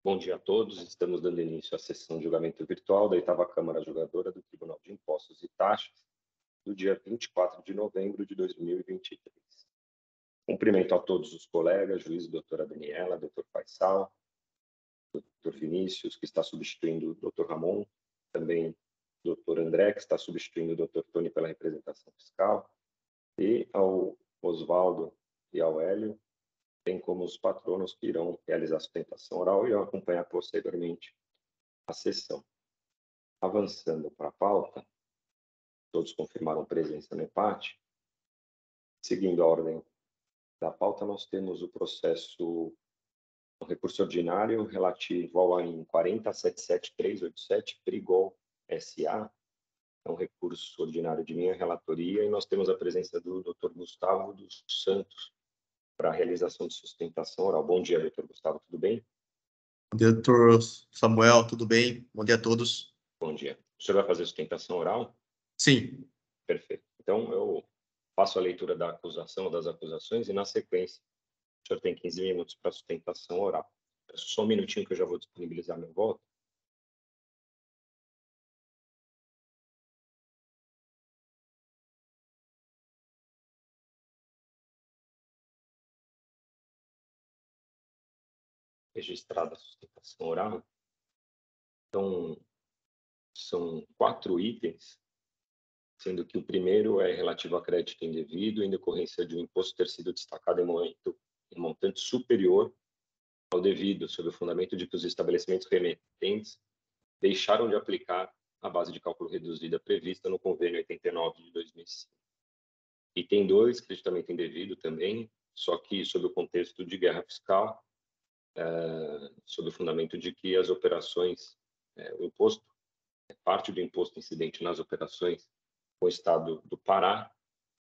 Bom dia a todos. Estamos dando início à sessão de julgamento virtual da oitava Câmara Julgadora do Tribunal de Impostos e Taxas, do dia 24 de novembro de 2023. Cumprimento a todos os colegas, juiz doutora Daniela, doutor Faisal, doutor Vinícius, que está substituindo o doutor Ramon, também doutor André, que está substituindo o doutor Tony pela representação fiscal, e ao Oswaldo e ao Hélio, bem como os patronos que irão realizar a sustentação oral e irão acompanhar posteriormente a sessão. Avançando para a pauta, todos confirmaram presença no empate. Seguindo a ordem da pauta, nós temos o processo, o recurso ordinário relativo ao AIN 4077387, Frigol SA. É um recurso ordinário de minha relatoria e nós temos a presença do Dr. Gustavo dos Santos para a realização de sustentação oral. Bom dia, Dr. Gustavo, tudo bem? Bom dia, doutor Samuel, tudo bem? Bom dia a todos. Bom dia. O senhor vai fazer sustentação oral? Sim. Perfeito. Então, eu faço a leitura da acusação, das acusações, e, na sequência, o senhor tem 15 minutos para sustentação oral. Só um minutinho que eu já vou disponibilizar meu voto. Registrada a sustentação oral. Então, são 4 itens, sendo que o primeiro é relativo a crédito indevido em decorrência de um imposto ter sido destacado em montante superior ao devido, sob o fundamento de que os estabelecimentos remetentes deixaram de aplicar a base de cálculo reduzida prevista no convênio 89 de 2005. Item 2, creditamento indevido também, só que sob o contexto de guerra fiscal, sob o fundamento de que as operações, o imposto, parte do imposto incidente nas operações com o Estado do Pará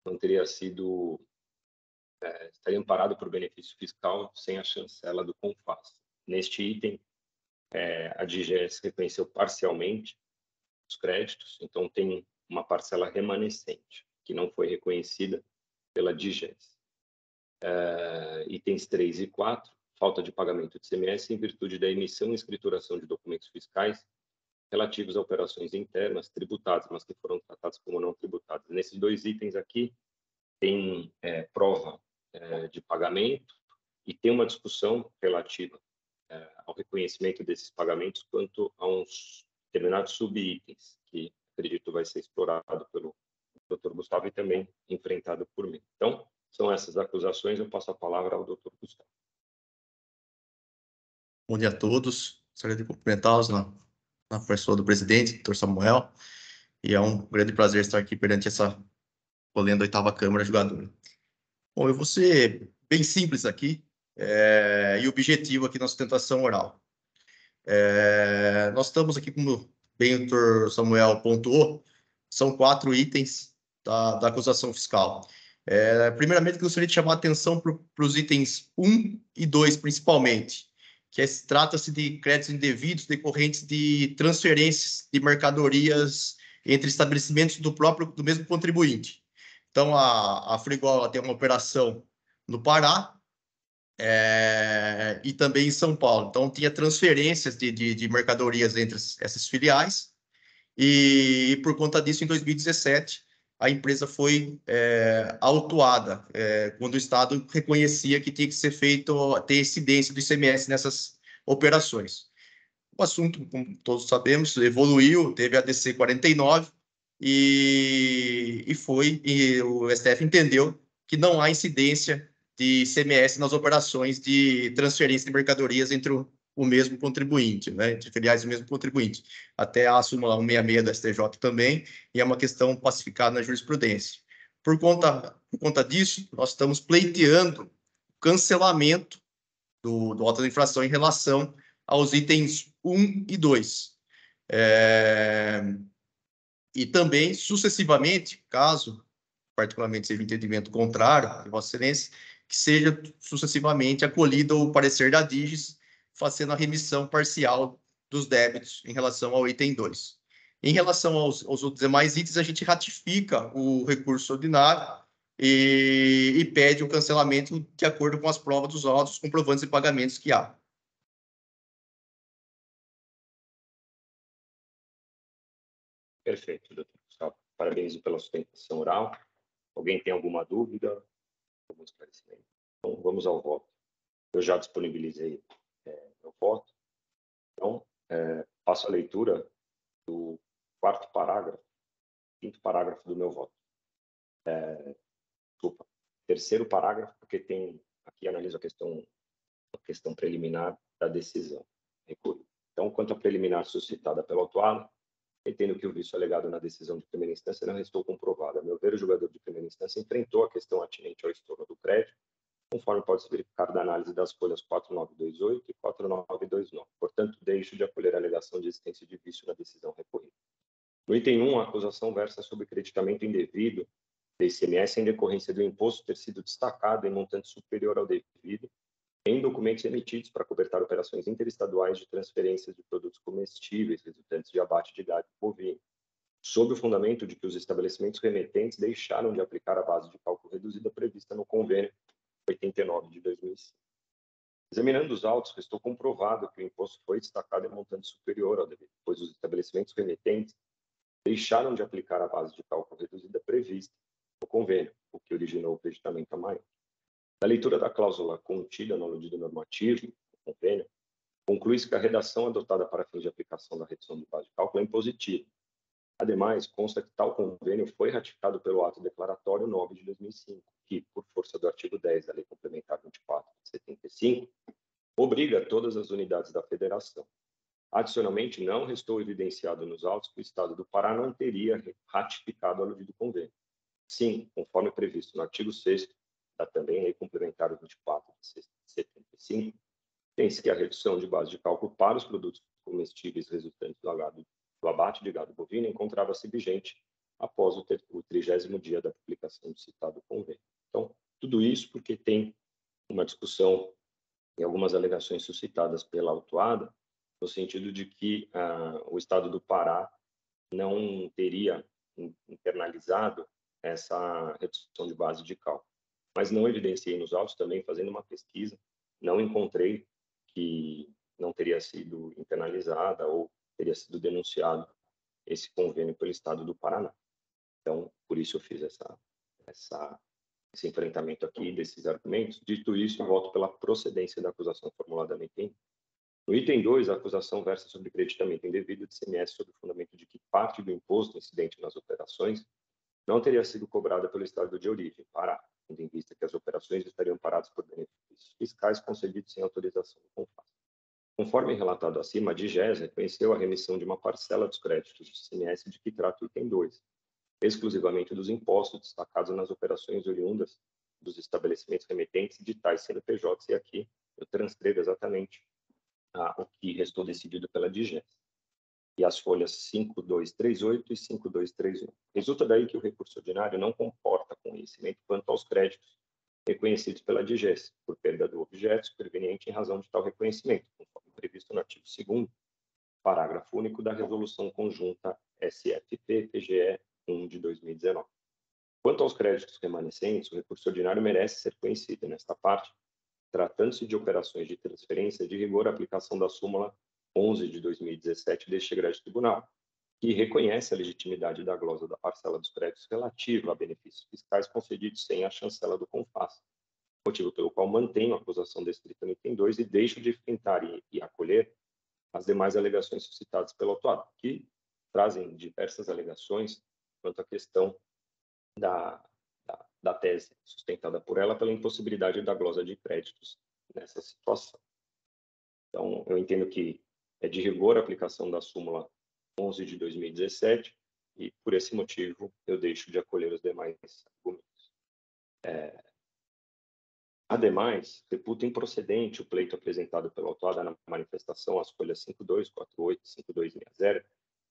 não teria sido, estaria amparado por benefício fiscal sem a chancela do CONFAS. Neste item, a DIGES reconheceu parcialmente os créditos, então tem uma parcela remanescente que não foi reconhecida pela DIGES. Itens 3 e 4, falta de pagamento de ICMS em virtude da emissão e escrituração de documentos fiscais relativos a operações internas tributadas, mas que foram tratadas como não tributadas. Nesses 2 itens aqui, tem prova de pagamento e tem uma discussão relativa ao reconhecimento desses pagamentos quanto a uns determinados subitens, que acredito vai ser explorado pelo Dr. Gustavo e também enfrentado por mim. Então, são essas acusações, eu passo a palavra ao Dr. Gustavo. Bom dia a todos. Gostaria de cumprimentá-los na pessoa do presidente, doutor Samuel, e é um grande prazer estar aqui perante essa polêmica da oitava Câmara Julgadora. Bom, eu vou ser bem simples aqui, e objetivo aqui na sustentação oral. Nós estamos aqui, como bem o doutor Samuel pontuou, são 4 itens da acusação fiscal. Primeiramente, gostaria de chamar a atenção para os itens 1 e 2, principalmente, que trata-se de créditos indevidos decorrentes de transferências de mercadorias entre estabelecimentos do mesmo contribuinte. Então, a Frigol tem uma operação no Pará, e também em São Paulo. Então, tinha transferências de mercadorias entre essas filiais, e por conta disso, em 2017, a empresa foi autuada, quando o Estado reconhecia que tinha que ser feito, ter incidência do ICMS nessas operações. O assunto, como todos sabemos, evoluiu, teve a DC 49, e o STF entendeu que não há incidência de ICMS nas operações de transferência de mercadorias entre o mesmo contribuinte, né, de filiais do mesmo contribuinte. Até a súmula 166 do STJ também, e é uma questão pacificada na jurisprudência. Por conta disso, nós estamos pleiteando o cancelamento do auto de infração em relação aos itens 1 e 2. E também, sucessivamente, caso, particularmente, seja entendimento contrário de Vossa Excelência, que seja sucessivamente acolhido o parecer da DIGES, fazendo a remissão parcial dos débitos em relação ao item 2. Em relação aos outros demais itens, a gente ratifica o recurso ordinário e pede o cancelamento de acordo com as provas dos autos, comprovantes e pagamentos que há. Perfeito, doutor Gustavo. Parabéns pela sustentação oral. Alguém tem alguma dúvida? Algum esclarecimento? Então, vamos ao voto. Eu já disponibilizei meu voto. Então, passo a leitura do quarto parágrafo, quinto parágrafo do meu voto. Desculpa, terceiro parágrafo, porque tem aqui analiso a questão preliminar da decisão recorrida. Então, quanto à preliminar suscitada pelo autuado, entendo que o vício alegado na decisão de primeira instância não restou comprovado. A meu ver, o julgador de primeira instância enfrentou a questão atinente ao estorno do crédito, conforme pode-se verificar da análise das folhas 4928 e 4929. Portanto, deixo de acolher a alegação de existência de vício na decisão recorrida. No item 1, a acusação versa sobre creditamento indevido do ICMS em decorrência do imposto ter sido destacado em montante superior ao devido em documentos emitidos para cobertar operações interestaduais de transferências de produtos comestíveis resultantes de abate de gado bovino, sob o fundamento de que os estabelecimentos remetentes deixaram de aplicar a base de cálculo reduzida prevista no convênio 89 de 2005. Examinando os autos, restou comprovado que o imposto foi destacado em montante superior ao devido, pois os estabelecimentos remetentes deixaram de aplicar a base de cálculo reduzida prevista no convênio, o que originou o creditamento a maior. Da leitura da cláusula contida no aludido normativo do convênio, conclui-se que a redação adotada para fins de aplicação da redução de base de cálculo é impositiva. Ademais, consta que tal convênio foi ratificado pelo ato declaratório 9 de 2005, que, por força do artigo 10 da Lei Complementar 24 de 75, obriga todas as unidades da Federação. Adicionalmente, não restou evidenciado nos autos que o Estado do Pará não teria ratificado o aludido convênio. Sim, conforme previsto no artigo 6º da também Lei Complementar 24 de 75, tem-se que a redução de base de cálculo para os produtos comestíveis resultantes do abate de gado bovino encontrava-se vigente após o 30º dia da publicação do citado convênio. Então, tudo isso porque tem uma discussão e algumas alegações suscitadas pela autuada, no sentido de que o Estado do Pará não teria internalizado essa redução de base de cálculo. Mas não evidenciei nos autos, também fazendo uma pesquisa, não encontrei que não teria sido internalizada ou teria sido denunciado esse convênio pelo Estado do Paraná. Então, por isso eu fiz esse enfrentamento aqui desses argumentos. Dito isso, eu voto pela procedência da acusação formulada no item. No item 2, a acusação versa sobre creditamento indevido de ICMS sob o fundamento de que parte do imposto incidente nas operações não teria sido cobrada pelo Estado de origem, Pará, tendo em vista que as operações estariam paradas por benefícios fiscais concedidos sem autorização do CONFAS. Conforme relatado acima, a DIGES reconheceu a remissão de uma parcela dos créditos de ICMS de que trata o item 2, exclusivamente dos impostos destacados nas operações oriundas dos estabelecimentos remetentes de tais CNPJs, e aqui eu transcrevo exatamente o que restou decidido pela DIGES, e as folhas 5238 e 5231. Resulta daí que o recurso ordinário não comporta conhecimento quanto aos créditos reconhecidos pela DIGES, por perda do objeto superveniente em razão de tal reconhecimento, conforme previsto no artigo 2º, parágrafo único da Resolução Conjunta SFP-PGE 1 de 2019. Quanto aos créditos remanescentes, o recurso ordinário merece ser conhecido. Nesta parte, tratando-se de operações de transferência, de rigor a aplicação da súmula 11 de 2017 deste egrégio tribunal, que reconhece a legitimidade da glosa da parcela dos créditos relativa a benefícios fiscais concedidos sem a chancela do CONFAS, motivo pelo qual mantenho a acusação descrita no item 2 e deixo de enfrentar e acolher as demais alegações suscitadas pelo autuado, que trazem diversas alegações quanto à questão da tese sustentada por ela pela impossibilidade da glosa de créditos nessa situação. Então, eu entendo que é de rigor a aplicação da súmula 11 de 2017 e, por esse motivo, eu deixo de acolher os demais argumentos. Ademais, reputo improcedente o pleito apresentado pela autuada na manifestação às folhas 5248 e 5260,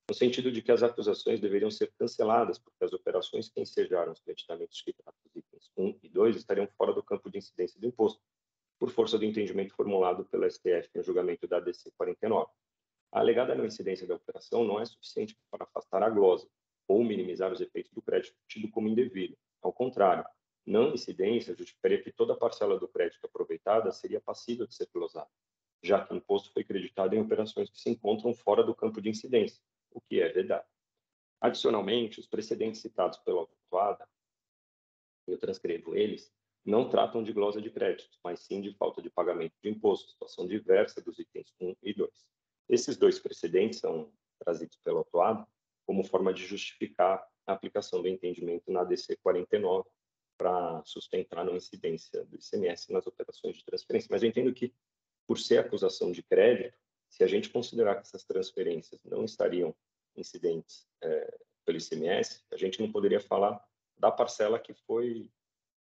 no sentido de que as acusações deveriam ser canceladas, porque as operações que ensejaram os creditamentos que tratam dos itens 1 e 2 estariam fora do campo de incidência do imposto, por força do entendimento formulado pelo STF no julgamento da ADC 49. A alegada não incidência da operação não é suficiente para afastar a glosa ou minimizar os efeitos do crédito tido como indevido. Ao contrário, não incidência justificaria que toda a parcela do crédito aproveitada seria passível de ser glosada, já que o imposto foi creditado em operações que se encontram fora do campo de incidência, o que é vedado. Adicionalmente, os precedentes citados pela autuada, eu transcrevo eles, não tratam de glosa de crédito, mas sim de falta de pagamento de imposto, situação diversa dos itens 1 e 2. Esses dois precedentes são trazidos pela autuada como forma de justificar a aplicação do entendimento na ADC 49 para sustentar a não incidência do ICMS nas operações de transferência. Mas eu entendo que, por ser acusação de crédito, se a gente considerar que essas transferências não estariam incidentes pelo ICMS, a gente não poderia falar da parcela que foi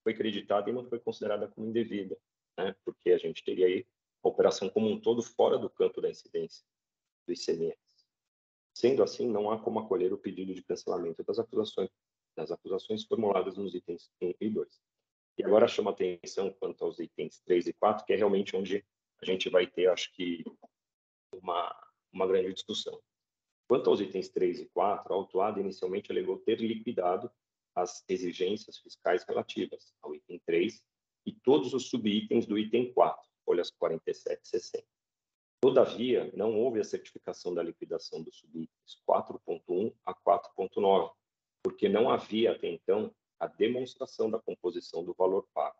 creditada e não foi considerada como indevida, né? Porque a gente teria aí a operação como um todo fora do campo da incidência do ICMS. Sendo assim, não há como acolher o pedido de cancelamento das acusações formuladas nos itens 1 e 2. E agora chama atenção quanto aos itens 3 e 4, que é realmente onde a gente vai ter, acho que, uma grande discussão. Quanto aos itens 3 e 4, a autuada inicialmente alegou ter liquidado as exigências fiscais relativas ao item 3 e todos os subitens do item 4, folhas 47 e 60. Todavia, não houve a certificação da liquidação dos subitens 4.1 a 4.9, porque não havia até então a demonstração da composição do valor pago.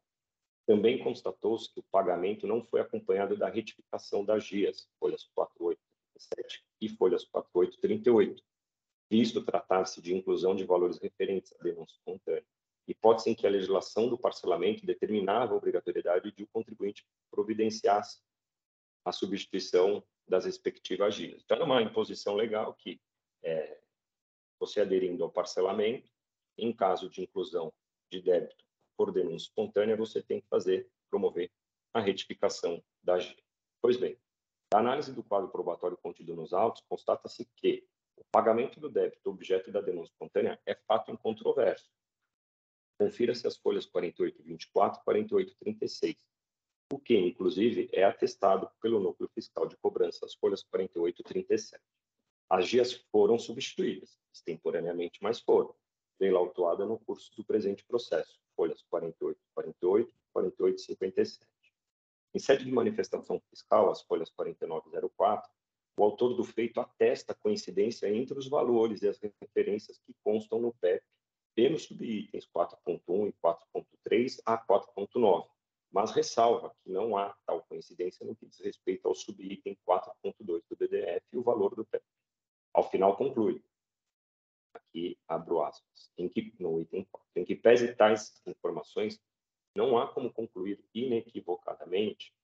Também constatou-se que o pagamento não foi acompanhado da retificação das GIAs, folhas 48 e 37 e folhas 48 e 38, visto tratar-se de inclusão de valores referentes à denúncia espontânea, hipótese em que a legislação do parcelamento determinava a obrigatoriedade de o contribuinte providenciasse a substituição das respectivas GIAs. Então, é uma imposição legal que, você aderindo ao parcelamento, em caso de inclusão de débito por denúncia espontânea, você tem que promover a retificação da GIA. Pois bem, da análise do quadro probatório contido nos autos, constata-se que o pagamento do débito objeto da denúncia espontânea é fato incontroverso. Confira-se as folhas 48 e 24, 48 e 36, o que, inclusive, é atestado pelo núcleo fiscal de cobrança, as folhas 48 e 37. As GIAs foram substituídas, extemporaneamente, mas foram, pela autuada no curso do presente processo, folhas 48, 48, 48 e 57. Em sede de manifestação fiscal, as folhas 49 e 04, o autor do feito atesta a coincidência entre os valores e as referências que constam no PEP e nos subitens 4.1 e 4.3 a 4.9, mas ressalva que não há tal coincidência no que diz respeito ao subitem 4.2 do BDF e o valor do PEP. Ao final, conclui, aqui abro aspas, no item 4, em que pese tais informações, não há como concluir inequivocadamente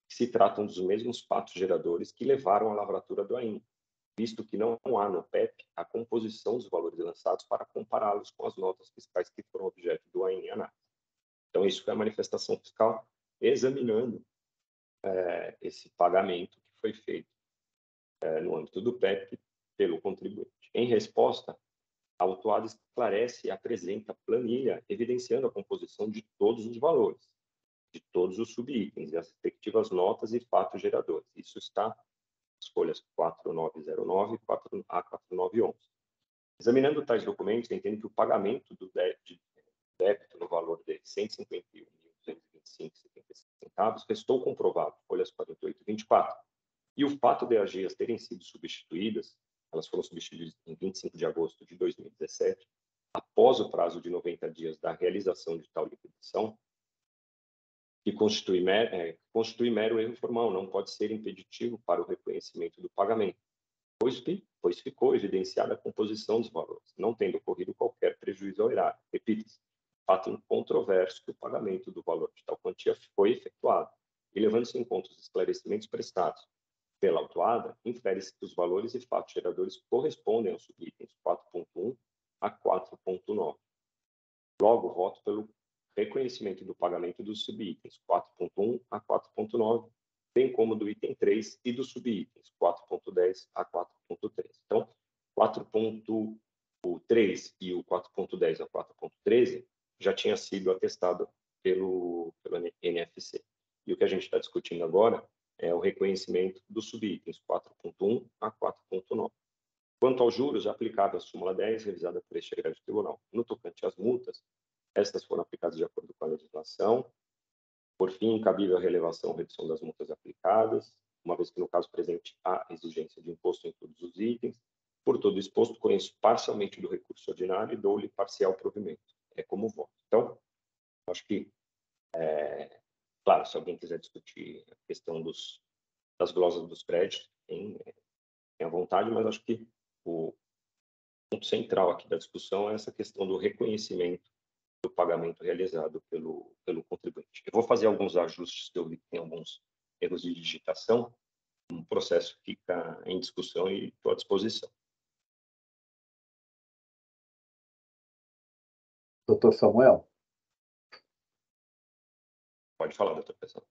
que se tratam dos mesmos fatos geradores que levaram à lavratura do AIN, visto que não há no PEP a composição dos valores lançados para compará-los com as notas fiscais que foram objeto do AIN em análise. Então, isso foi a manifestação fiscal examinando esse pagamento que foi feito no âmbito do PEP pelo contribuinte. Em resposta, a autuada esclarece e apresenta planilha evidenciando a composição de todos os valores, de todos os subitens e as respectivas notas e fatos geradores. Isso está nas folhas 4909 a 4911. Examinando tais documentos, entendo que o pagamento do débito no valor de R$ 151.225,76 restou comprovado, folhas 48 e 24. E o fato de as GIAs terem sido substituídas, elas foram substituídas em 25 de agosto de 2017, após o prazo de 90 dias da realização de tal liquidação, que constitui mero erro formal, não pode ser impeditivo para o reconhecimento do pagamento, pois ficou evidenciada a composição dos valores, não tendo ocorrido qualquer prejuízo ao erário. Repita-se, fato incontroverso que o pagamento do valor de tal quantia foi efetuado, e levando-se em conta os esclarecimentos prestados pela autuada, infere-se que os valores e fatos geradores correspondem aos subitens 4.1 a 4.9. Logo, voto pelo reconhecimento do pagamento dos subitens 4.1 a 4.9, bem como do item 3 e dos subitens 4.10 a 4.13. Então, 4.3 e o 4.10 a 4.13 já tinha sido atestado pelo NFC. E o que a gente está discutindo agora é o reconhecimento dos subitens 4.1 a 4.9. Quanto aos juros, aplicável à súmula 10, revisada por este agrégio tribunal. No tocante às multas, estas foram aplicadas de acordo com a legislação. Por fim, cabível a relevação ou redução das multas aplicadas, uma vez que no caso presente, há exigência de imposto em todos os itens. Por todo exposto, conheço parcialmente do recurso ordinário e dou-lhe parcial provimento. É como voto. Então, acho que, claro, se alguém quiser discutir a questão das glosas dos créditos, tem à vontade, mas acho que o ponto central aqui da discussão é essa questão do reconhecimento do pagamento realizado pelo contribuinte. Eu vou fazer alguns ajustes, que eu vi que tem alguns erros de digitação, o processo fica em discussão e estou à disposição. Doutor Samuel? Pode falar, doutor Pessoal.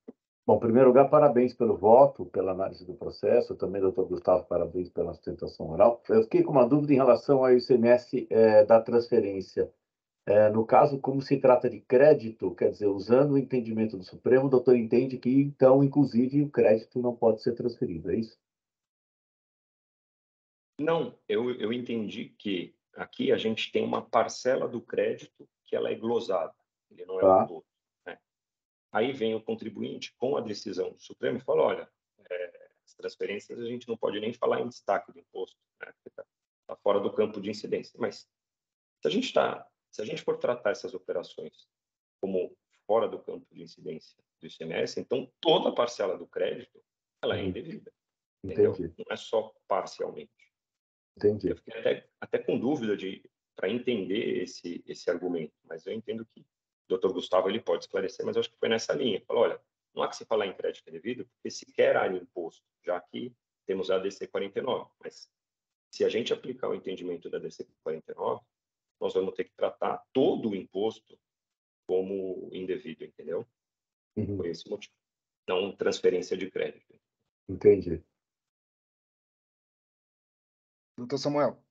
Bom, em primeiro lugar, parabéns pelo voto, pela análise do processo. Também, doutor Gustavo, parabéns pela sustentação oral. Eu fiquei com uma dúvida em relação ao ICMS da transferência. No caso, como se trata de crédito, quer dizer, usando o entendimento do Supremo, o doutor entende que, então, inclusive, o crédito não pode ser transferido, é isso? Não, eu entendi que aqui a gente tem uma parcela do crédito que ela é glosada, ele não é o Tá. todo. Né? Aí vem o contribuinte com a decisão do Supremo e fala, olha, as transferências a gente não pode nem falar em destaque do imposto, né? Porque está fora do campo de incidência. Mas se a gente for tratar essas operações como fora do campo de incidência do ICMS, então toda a parcela do crédito ela é indevida, entendeu? Entendi, Não é só parcialmente. entendi. Eu fiquei até com dúvida para entender esse argumento, mas eu entendo que o Dr. Gustavo ele pode esclarecer, mas eu acho que foi nessa linha. Falou, olha, não há que se falar em crédito indevido, porque sequer há imposto, já que temos a ADC 49. Mas se a gente aplicar o entendimento da ADC 49, nós vamos ter que tratar todo o imposto como indevido, entendeu? Por esse motivo. Não transferência de crédito. Entendi. Doutor Samuel,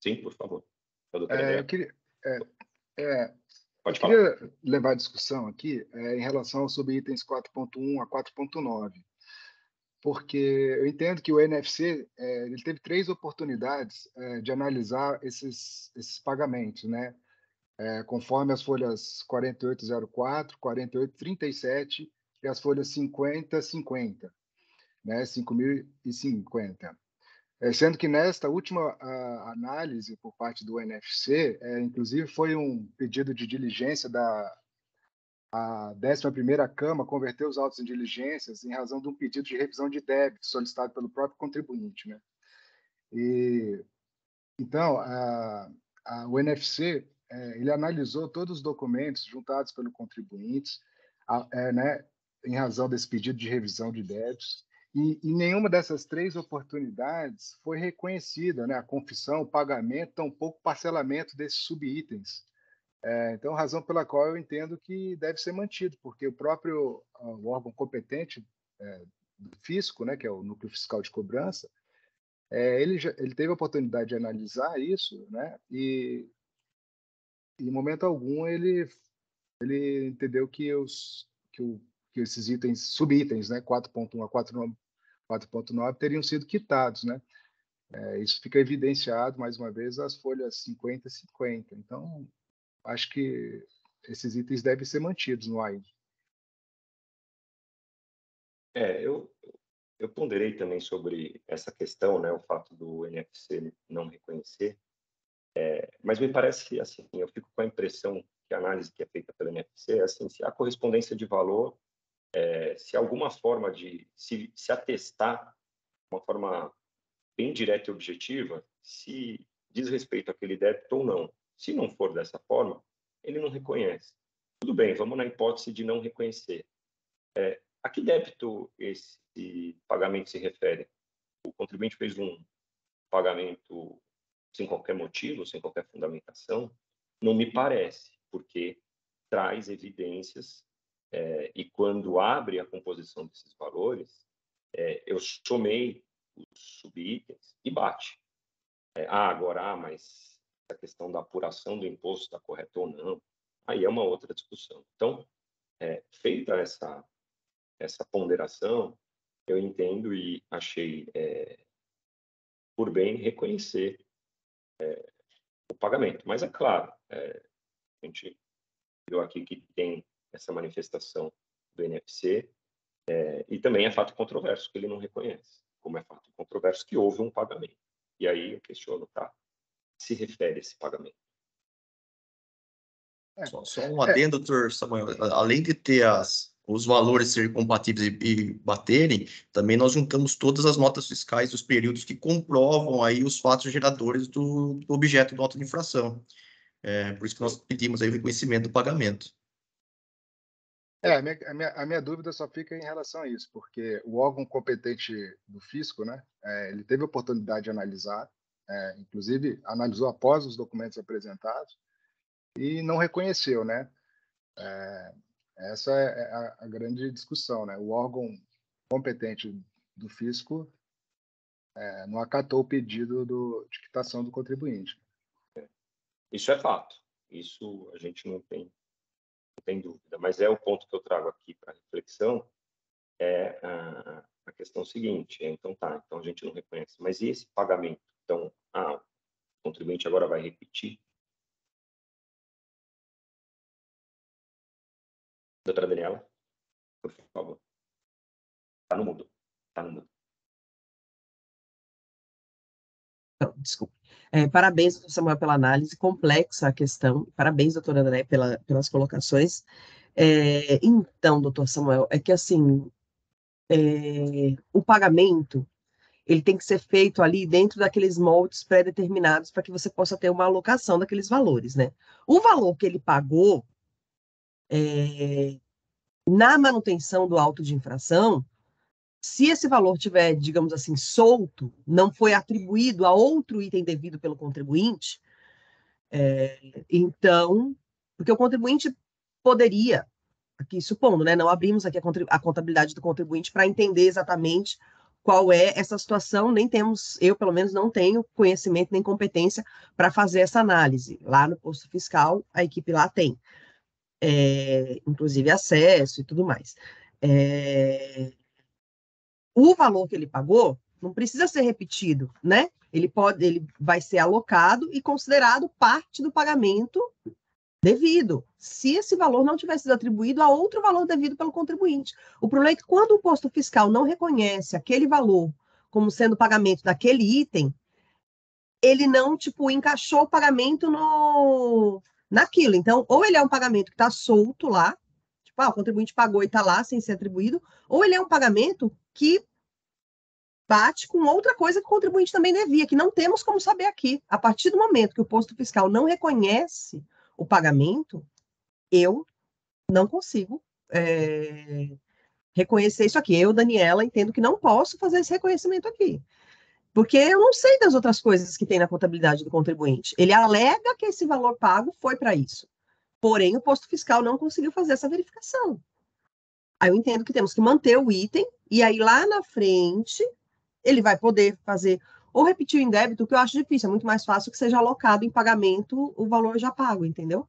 Sim, por favor. eu queria, Pode falar. levar a discussão aqui em relação aos subitens 4.1 a 4.9, porque eu entendo que o NFC ele teve 3 oportunidades de analisar esses pagamentos, né? Conforme as folhas 4804, 4837 e as folhas 5050, né? 5.050. Sendo que nesta última análise por parte do NFC, inclusive foi um pedido de diligência a 11ª Câmara converteu os autos em diligências em razão de um pedido de revisão de débito solicitado pelo próprio contribuinte, né? E então o NFC ele analisou todos os documentos juntados pelo contribuinte, né, em razão desse pedido de revisão de débitos. E em nenhuma dessas 3 oportunidades foi reconhecida, né, a confissão, o pagamento, tampouco o parcelamento desses subitens. Então, razão pela qual eu entendo que deve ser mantido, porque o próprio o órgão competente do fisco, né, que é o Núcleo Fiscal de Cobrança, ele teve a oportunidade de analisar isso, né, e em momento algum ele entendeu que esses itens, subitens, né, 4.1 a 4.9 teriam sido quitados, né? Isso fica evidenciado, mais uma vez, as folhas 50 e 50. Então, acho que esses itens devem ser mantidos no AI. Eu ponderei também sobre essa questão, né, o fato do NFC não reconhecer, mas me parece assim, eu fico com a impressão que a análise que é feita pelo NFC é assim, se há correspondência de valor, se há alguma forma de se atestar, uma forma bem direta e objetiva, se diz respeito àquele débito ou não. Se não for dessa forma, ele não reconhece. Tudo bem, vamos na hipótese de não reconhecer. A que débito esse pagamento se refere? O contribuinte fez um pagamento sem qualquer motivo, sem qualquer fundamentação? Não me parece, porque traz evidências e quando abre a composição desses valores, eu somei os subitens e bate. Agora, mas a questão da apuração do imposto está correta ou não, aí é uma outra discussão. Então, feita essa ponderação, eu entendo e achei por bem reconhecer o pagamento. Mas é claro, a gente viu aqui que tem essa manifestação do NFC E também é fato controverso que ele não reconhece, como é fato controverso que houve um pagamento. E aí eu questiono, tá? Se refere a esse pagamento. Só um adendo, doutor Samuel. Além de ter os valores serem compatíveis e baterem, também nós juntamos todas as notas fiscais dos períodos que comprovam aí os fatos geradores do objeto do auto de infração. Por isso que nós pedimos aí o reconhecimento do pagamento. A minha dúvida só fica em relação a isso, porque o órgão competente do fisco, né, ele teve a oportunidade de analisar, inclusive analisou após os documentos apresentados e não reconheceu, né? Essa é a grande discussão, né? O órgão competente do fisco não acatou o pedido de quitação do contribuinte. Isso é fato. Isso a gente não tem dúvida. Mas o ponto que eu trago aqui para reflexão é a questão seguinte. Então a gente não reconhece. Mas e esse pagamento? Então, o contribuinte agora vai repetir? Doutora Daniela, por favor. Está no mudo. Não, desculpa. Parabéns, doutor Samuel, pela análise complexa a questão. Parabéns, doutora André, pelas colocações. Então, doutor Samuel, é que assim, o pagamento ele tem que ser feito ali dentro daqueles moldes pré-determinados para que você possa ter uma alocação daqueles valores, né? O valor que ele pagou na manutenção do auto de infração, se esse valor tiver, digamos assim, solto, não foi atribuído a outro item devido pelo contribuinte, então, porque o contribuinte poderia, aqui supondo, né, não abrimos aqui a contabilidade do contribuinte para entender exatamente qual é essa situação, nem temos, eu pelo menos não tenho conhecimento nem competência para fazer essa análise. Lá no posto fiscal, a equipe lá tem, inclusive acesso e tudo mais. O valor que ele pagou não precisa ser repetido, né? Ele vai ser alocado e considerado parte do pagamento devido, se esse valor não tivesse sido atribuído a outro valor devido pelo contribuinte. O problema é que quando o posto fiscal não reconhece aquele valor como sendo pagamento daquele item, ele não, encaixou o pagamento naquilo. Então, ou ele é um pagamento que está solto lá, o contribuinte pagou e está lá sem ser atribuído, ou ele é um pagamento que bate com outra coisa que o contribuinte também devia, que não temos como saber aqui. A partir do momento que o posto fiscal não reconhece o pagamento, eu não consigo reconhecer isso aqui. Eu, Daniela, entendo que não posso fazer esse reconhecimento aqui. Porque eu não sei das outras coisas que tem na contabilidade do contribuinte. Ele alega que esse valor pago foi para isso. Porém, o posto fiscal não conseguiu fazer essa verificação. Aí eu entendo que temos que manter o item, e aí lá na frente ele vai poder fazer ou repetir o indébito, que eu acho difícil, é muito mais fácil que seja alocado em pagamento o valor já pago, entendeu?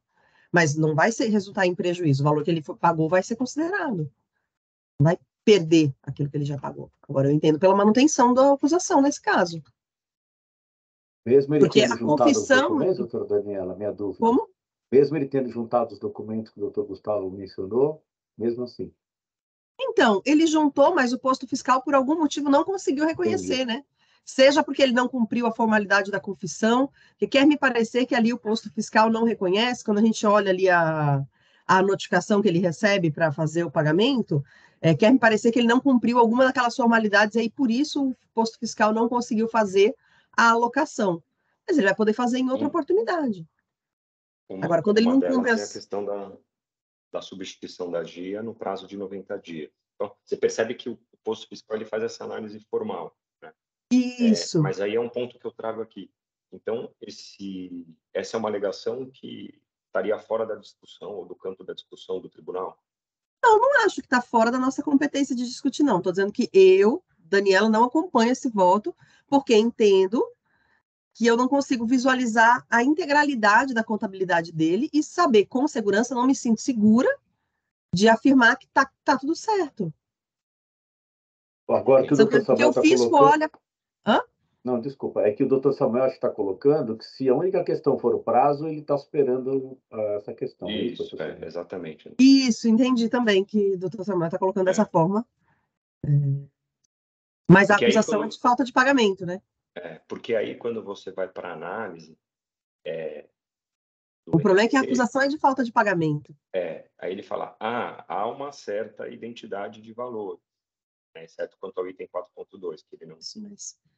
Mas não vai resultar em prejuízo, o valor que ele pagou vai ser considerado. Não vai perder aquilo que ele já pagou. Agora eu entendo pela manutenção da acusação nesse caso. Mesmo ele Porque tendo a juntado confissão... os documentos, doutora Daniela, minha dúvida. Como? Mesmo ele tendo juntado os documentos que o doutor Gustavo mencionou, mesmo assim. Então, ele juntou, mas o posto fiscal, por algum motivo, não conseguiu reconhecer, né? Seja porque ele não cumpriu a formalidade da confissão, que quer me parecer que ali o posto fiscal não reconhece, quando a gente olha ali a notificação que ele recebe para fazer o pagamento, quer me parecer que ele não cumpriu alguma daquelas formalidades, e aí por isso o posto fiscal não conseguiu fazer a alocação. Mas ele vai poder fazer em outra oportunidade. Agora, quando ele não cumpre é a questão da substituição da GIA no prazo de 90 dias. Então, você percebe que o posto fiscal ele faz essa análise formal, né? Isso. Mas aí é um ponto que eu trago aqui. Então, essa é uma alegação que estaria fora da discussão ou do campo da discussão do tribunal? Não acho que está fora da nossa competência de discutir, não. Estou dizendo que eu, Daniela, não acompanho esse voto, porque entendo que eu não consigo visualizar a integralidade da contabilidade dele e saber com segurança, não me sinto segura de afirmar que tá tudo certo. Agora que o doutor Samuel está colocando... olha... Hã? Não, desculpa. É que o doutor Samuel está colocando que se a única questão for o prazo, ele está superando essa questão. Isso, exatamente. Isso, entendi também que o doutor Samuel está colocando dessa forma. Mas a Porque aí, acusação é de falta de pagamento, né? porque aí quando você vai para a análise do O problema é que a NFC, acusação é de falta de pagamento. aí ele fala, há uma certa identidade de valor, né, exceto quanto ao item 4.2, que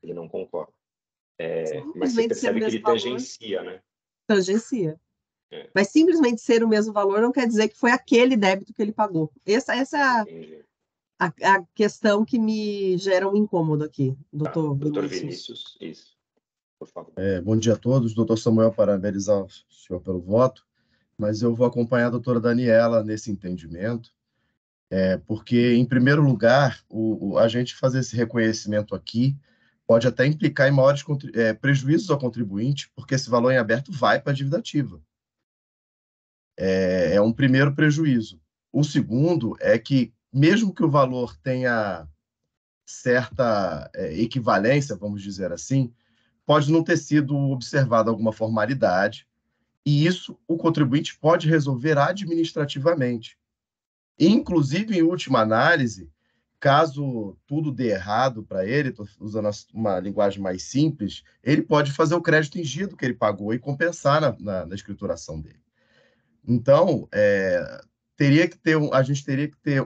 ele não concorda. Mas você Simplesmente ser o percebe que mesmo ele valor, tangencia, né? tangencia. É. Mas simplesmente ser o mesmo valor não quer dizer que foi aquele débito que ele pagou. Essa é a questão que me gera um incômodo aqui, doutor Vinícius, isso, por favor. Bom dia a todos. Doutor Samuel, parabenizar o senhor pelo voto, mas eu vou acompanhar a doutora Daniela nesse entendimento, porque, em primeiro lugar, a gente fazer esse reconhecimento aqui pode até implicar em maiores prejuízos ao contribuinte, porque esse valor em aberto vai para a dívida ativa. É um primeiro prejuízo. O segundo é que, mesmo que o valor tenha certa equivalência, vamos dizer assim, pode não ter sido observada alguma formalidade, e isso o contribuinte pode resolver administrativamente. Inclusive, em última análise, caso tudo dê errado para ele, estou usando uma linguagem mais simples, ele pode fazer o crédito em dia do que ele pagou e compensar na escrituração dele. Então, a gente teria que ter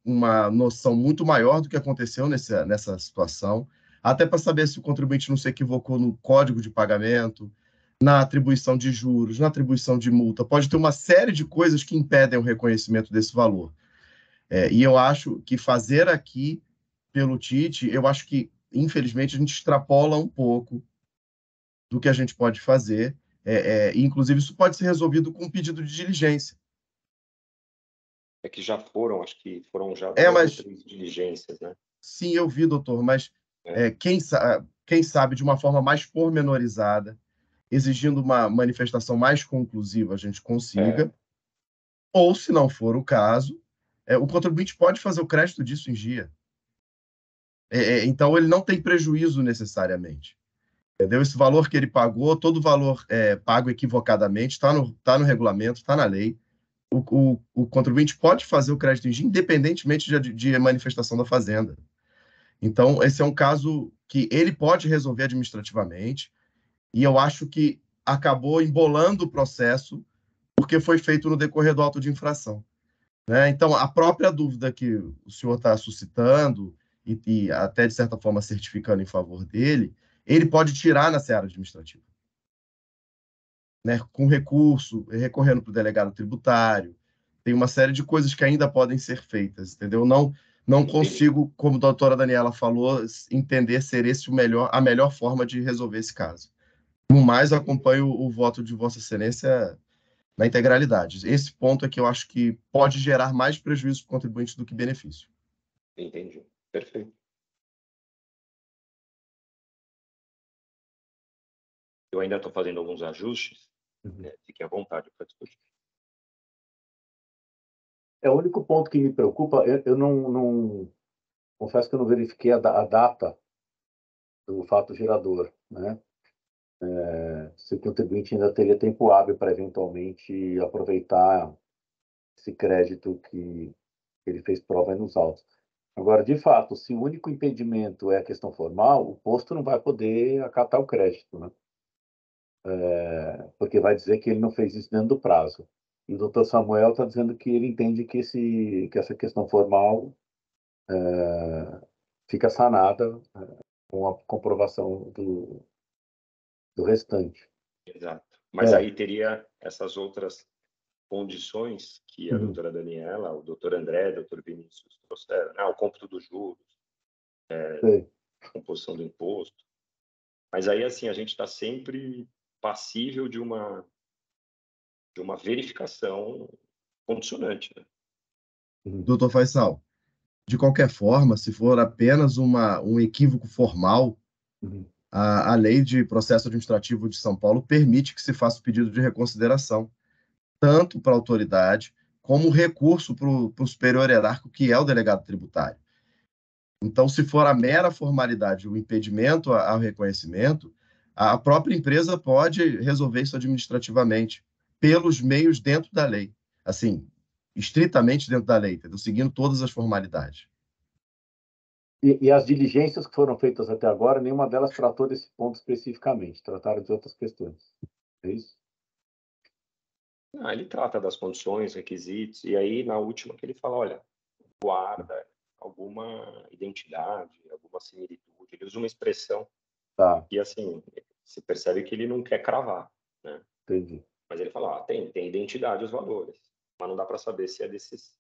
uma noção muito maior do que aconteceu nessa situação, até para saber se o contribuinte não se equivocou no código de pagamento, na atribuição de juros, na atribuição de multa. Pode ter uma série de coisas que impedem o reconhecimento desse valor. E eu acho que fazer aqui pelo TIT, eu acho que, infelizmente, a gente extrapola um pouco do que a gente pode fazer. Inclusive, isso pode ser resolvido com um pedido de diligência. Que já foram, acho que foram já 2 ou 3 diligências, né? Sim, eu vi, doutor, mas quem sabe de uma forma mais pormenorizada, exigindo uma manifestação mais conclusiva, a gente consiga, ou, se não for o caso, o contribuinte pode fazer o crédito disso em dia. Então, ele não tem prejuízo necessariamente. Entendeu? Esse valor que ele pagou, todo valor pago equivocadamente, está no regulamento, está na lei. O contribuinte pode fazer o crédito em dia, independentemente de manifestação da fazenda. Então, esse é um caso que ele pode resolver administrativamente, e eu acho que acabou embolando o processo porque foi feito no decorrer do auto de infração. Né? Então, a própria dúvida que o senhor está suscitando e até, de certa forma, certificando em favor dele, ele pode tirar na seara administrativa. Né? Com recurso, recorrendo para o delegado tributário, tem uma série de coisas que ainda podem ser feitas, entendeu? Não consigo, como a doutora Daniela falou, entender ser esse a melhor forma de resolver esse caso. No mais, eu acompanho o voto de Vossa Excelência na integralidade. Esse ponto é que eu acho que pode gerar mais prejuízo para o contribuinte do que benefício. Entendi. Perfeito. Eu ainda estou fazendo alguns ajustes. Fiquem à vontade para discutir. O único ponto que me preocupa, eu não confesso que eu não verifiquei a data do fato gerador, né? Se o contribuinte ainda teria tempo hábil para eventualmente aproveitar esse crédito que ele fez prova nos autos. Agora, de fato, se o único impedimento é a questão formal, o posto não vai poder acatar o crédito, né? Porque vai dizer que ele não fez isso dentro do prazo. E o doutor Samuel está dizendo que ele entende que essa questão formal fica sanada com a comprovação do restante. Exato. Mas aí teria essas outras condições que a doutora Daniela, o doutor André, o doutor Vinícius trouxeram, né? O cômputo dos juros, a composição do imposto. Mas aí, assim, a gente está sempre passível de uma verificação condicionante, né? Doutor Faisal, de qualquer forma, se for apenas um equívoco formal, a Lei de Processo Administrativo de São Paulo permite que se faça o pedido de reconsideração, tanto para a autoridade como recurso para o superior hierárquico, que é o delegado tributário. Então, se for a mera formalidade, o impedimento ao reconhecimento, a própria empresa pode resolver isso administrativamente, pelos meios dentro da lei. Assim, estritamente dentro da lei, entendeu? Seguindo todas as formalidades. E as diligências que foram feitas até agora, nenhuma delas tratou desse ponto especificamente, trataram de outras questões. É isso? Ele trata das condições, requisitos, e aí na última que ele fala, olha, guarda alguma identidade, alguma similitude. Ele usa uma expressão Tá, que, assim, se percebe que ele não quer cravar, né? entendi. Mas ele fala, tem identidade os valores, mas não dá para saber se é dessas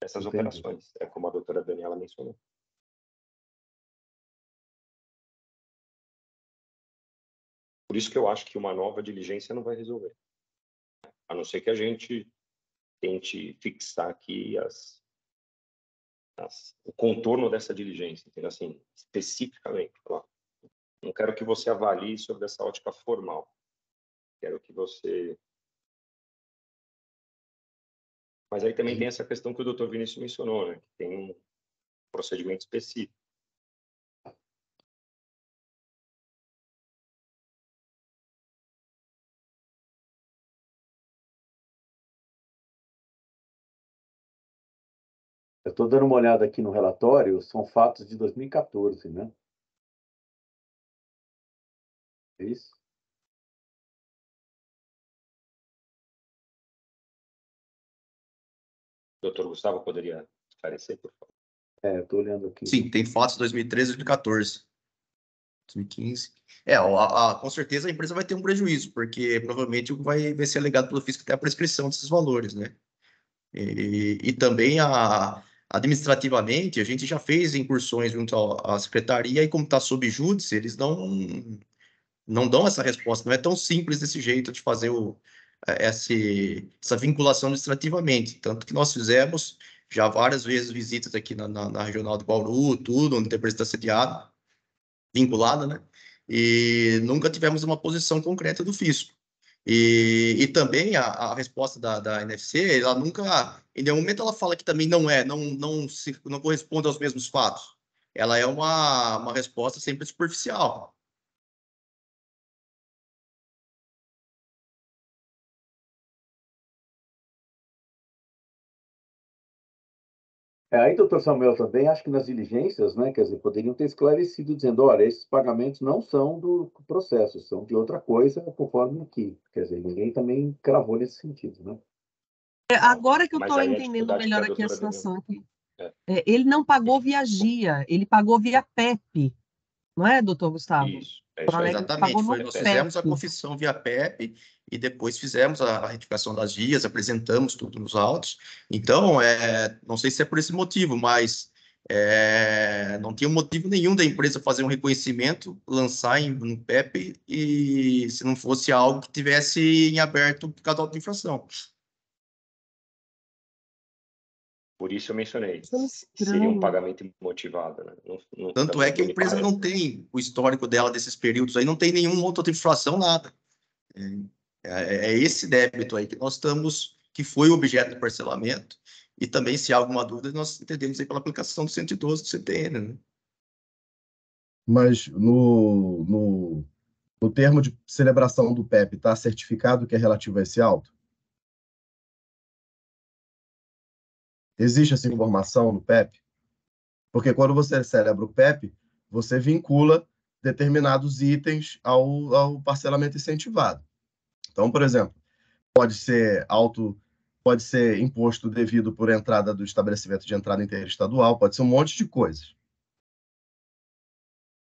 Entendi. operações, é como a doutora Daniela mencionou. Por isso que eu acho que uma nova diligência não vai resolver. A não ser que a gente tente fixar aqui o contorno dessa diligência, entendeu? Assim, especificamente. Falar, não quero que você avalie sobre essa ótica formal. Quero que você... Mas aí também tem essa questão que o Dr. Vinícius mencionou, né? Que tem um procedimento específico. Eu estou dando uma olhada aqui no relatório, são fatos de 2014, né? É isso? Doutor Gustavo, poderia esclarecer, por favor? Eu estou olhando aqui. Sim, tem fatos de 2013 e 2014. 2015. Com certeza a empresa vai ter um prejuízo, porque provavelmente vai ser alegado pelo fisco até a prescrição desses valores, né? E também administrativamente, a gente já fez incursões junto à secretaria e como está sob júdice, eles não dão essa resposta. Não é tão simples desse jeito de fazer essa vinculação administrativamente. Tanto que nós fizemos já várias vezes visitas aqui na regional de Bauru, tudo, onde a empresa está sediada, vinculada, né? E nunca tivemos uma posição concreta do fisco. E também a resposta da NFC, ela nunca, em nenhum momento ela fala que também não corresponde aos mesmos fatos. Ela é uma resposta sempre superficial. Aí, doutor Samuel, também acho que nas diligências, né, quer dizer, poderiam ter esclarecido, dizendo, olha, esses pagamentos não são do processo, são de outra coisa, conforme aqui. Quer dizer, ninguém também cravou nesse sentido, né? Agora que eu Mas estou aí a entendendo dificuldade que melhor a aqui a doutora Daniela... situação aqui. É. Ele não pagou via GIA, ele pagou via PEP, não é, doutor Gustavo? Isso, é Porto isso aí. Alegre pagou Exatamente, no nós PEP. fizemos a PEP. confissão via PEP e depois fizemos a retificação das guias, apresentamos tudo nos autos. Então, não sei se é por esse motivo, mas não tinha motivo nenhum da empresa fazer um reconhecimento, lançar no PEP, e se não fosse algo que tivesse em aberto por causa da infração. Por isso eu mencionei, Isso é seria um estranho. pagamento imotivado, né? Tanto é que a me empresa parece. não tem o histórico dela desses períodos aí, não tem nenhuma outra infração, nada. É esse débito aí que nós estamos, que foi o objeto do parcelamento, e também, se há alguma dúvida, nós entendemos aí pela aplicação do 112 do CTN, né? Mas no termo de celebração do PEP, está certificado que é relativo a esse auto? Existe essa informação no PEP? Porque quando você celebra o PEP, você vincula determinados itens ao parcelamento incentivado. Então, por exemplo, pode ser pode ser imposto devido por entrada do estabelecimento de entrada interestadual, pode ser um monte de coisas.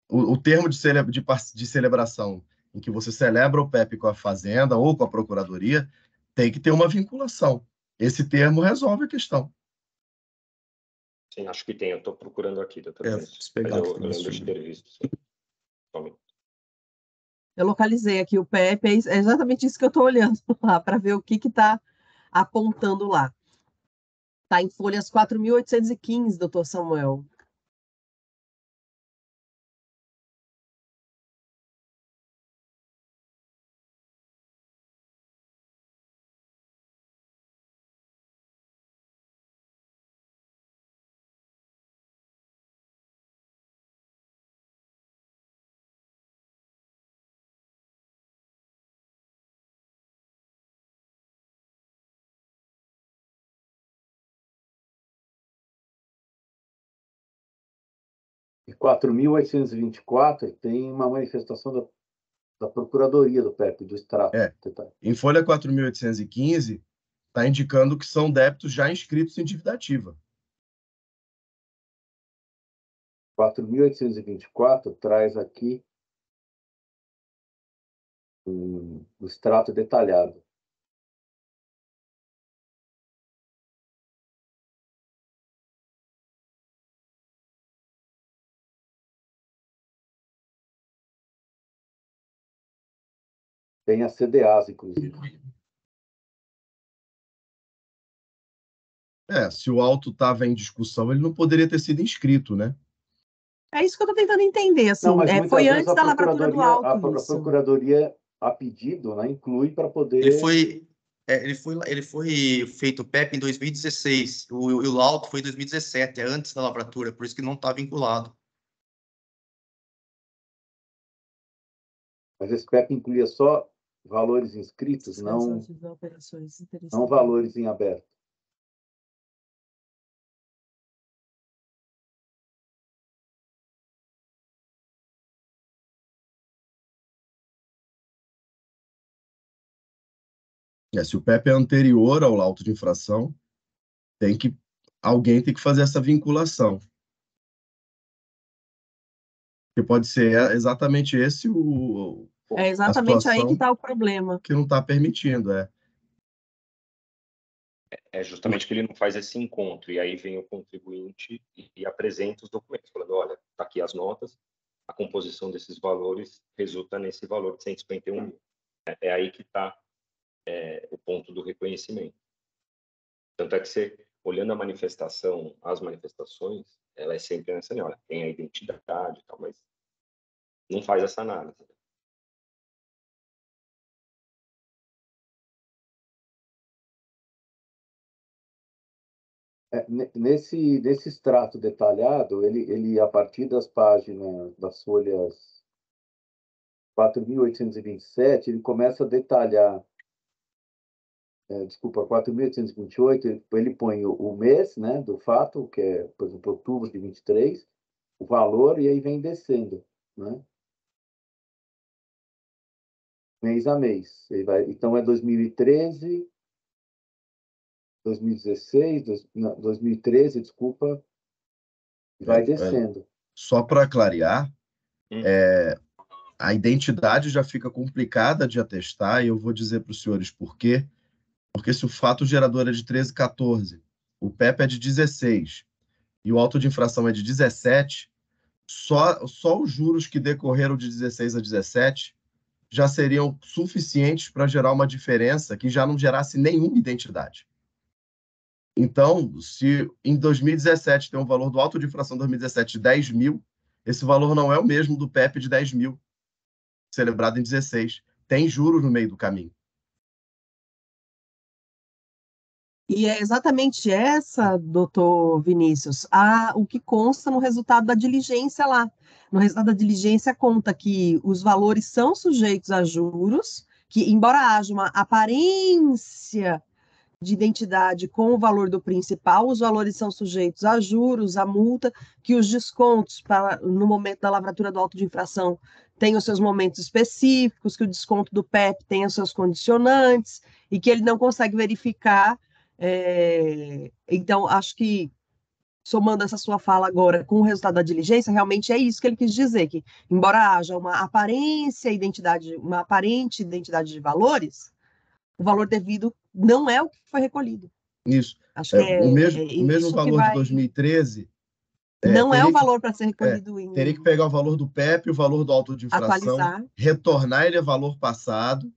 O termo de celebração em que você celebra o PEP com a Fazenda ou com a Procuradoria tem que ter uma vinculação. Esse termo resolve a questão. Sim, acho que tem. Eu estou procurando aqui, doutor Vinícius. Vou pegar Mas aqui eu também esse lembro de filme. ter visto, sim. Somente. Eu localizei aqui o PEP, é exatamente isso que eu estou olhando lá, para ver o que está apontando lá. Está em folhas 4.815, doutor Samuel. E 4.824 tem uma manifestação da Procuradoria do PEP, do extrato. Em folha 4.815, está indicando que são débitos já inscritos em dívida ativa. 4.824 traz aqui o extrato detalhado. Tem as CDAs, inclusive. Se o auto estava em discussão, ele não poderia ter sido inscrito, né? É isso que eu estou tentando entender. Assim, Não, mas foi vezes antes da lavratura do auto. A Procuradoria, a pedido, né, inclui para poder... Ele foi feito PEP em 2016. O auto foi em 2017, antes da lavratura, por isso que não está vinculado. Mas esse PEP incluía só valores inscritos, não valores em aberto. Se o PEP é anterior ao auto de infração, alguém tem que fazer essa vinculação. Porque pode ser exatamente esse É exatamente aí que está o problema. Que não está permitindo, É justamente que ele não faz esse encontro, e aí vem o contribuinte e apresenta os documentos, falando, olha, está aqui as notas, a composição desses valores resulta nesse valor de 151 mil. É aí que está o ponto do reconhecimento. Tanto é que você, olhando a manifestação, as manifestações, ela é sempre nessa linha, olha, tem a identidade e tal, mas não faz essa análise. Nesse extrato detalhado, ele a partir das páginas, das folhas 4.827, ele começa a detalhar, 4.828, ele põe o mês, né, do fato, que é, por exemplo, outubro de 23, o valor, e aí vem descendo, né? Mês a mês. Então, é 2013, 2016, 2013, desculpa, vai descendo. Só para clarear, a identidade já fica complicada de atestar, e eu vou dizer para os senhores por quê. Porque se o fato gerador é de 13, 14, o PEP é de 16 e o auto de infração é de 17, só os juros que decorreram de 16 a 17 já seriam suficientes para gerar uma diferença que já não gerasse nenhuma identidade. Então, se em 2017 tem um valor do auto de infração 2017 de 10 mil, esse valor não é o mesmo do PEP de 10 mil, celebrado em 16. Tem juros no meio do caminho. E é exatamente essa, doutor Vinícius, o que consta no resultado da diligência lá. No resultado da diligência conta que os valores são sujeitos a juros, que embora haja uma aparência de identidade com o valor do principal, os valores são sujeitos a juros, a multa, que os descontos no momento da lavratura do auto de infração têm os seus momentos específicos, que o desconto do PEP tem os seus condicionantes, e que ele não consegue verificar. Então, acho que, somando essa sua fala agora com o resultado da diligência, realmente é isso que ele quis dizer, que, embora haja uma aparente identidade de valores, o valor devido não é o que foi recolhido. Isso. Acho que o mesmo valor de 2013... não é o valor para ser recolhido. Teria que pegar o valor do PEP, o valor do auto de infração, retornar ele a valor passado,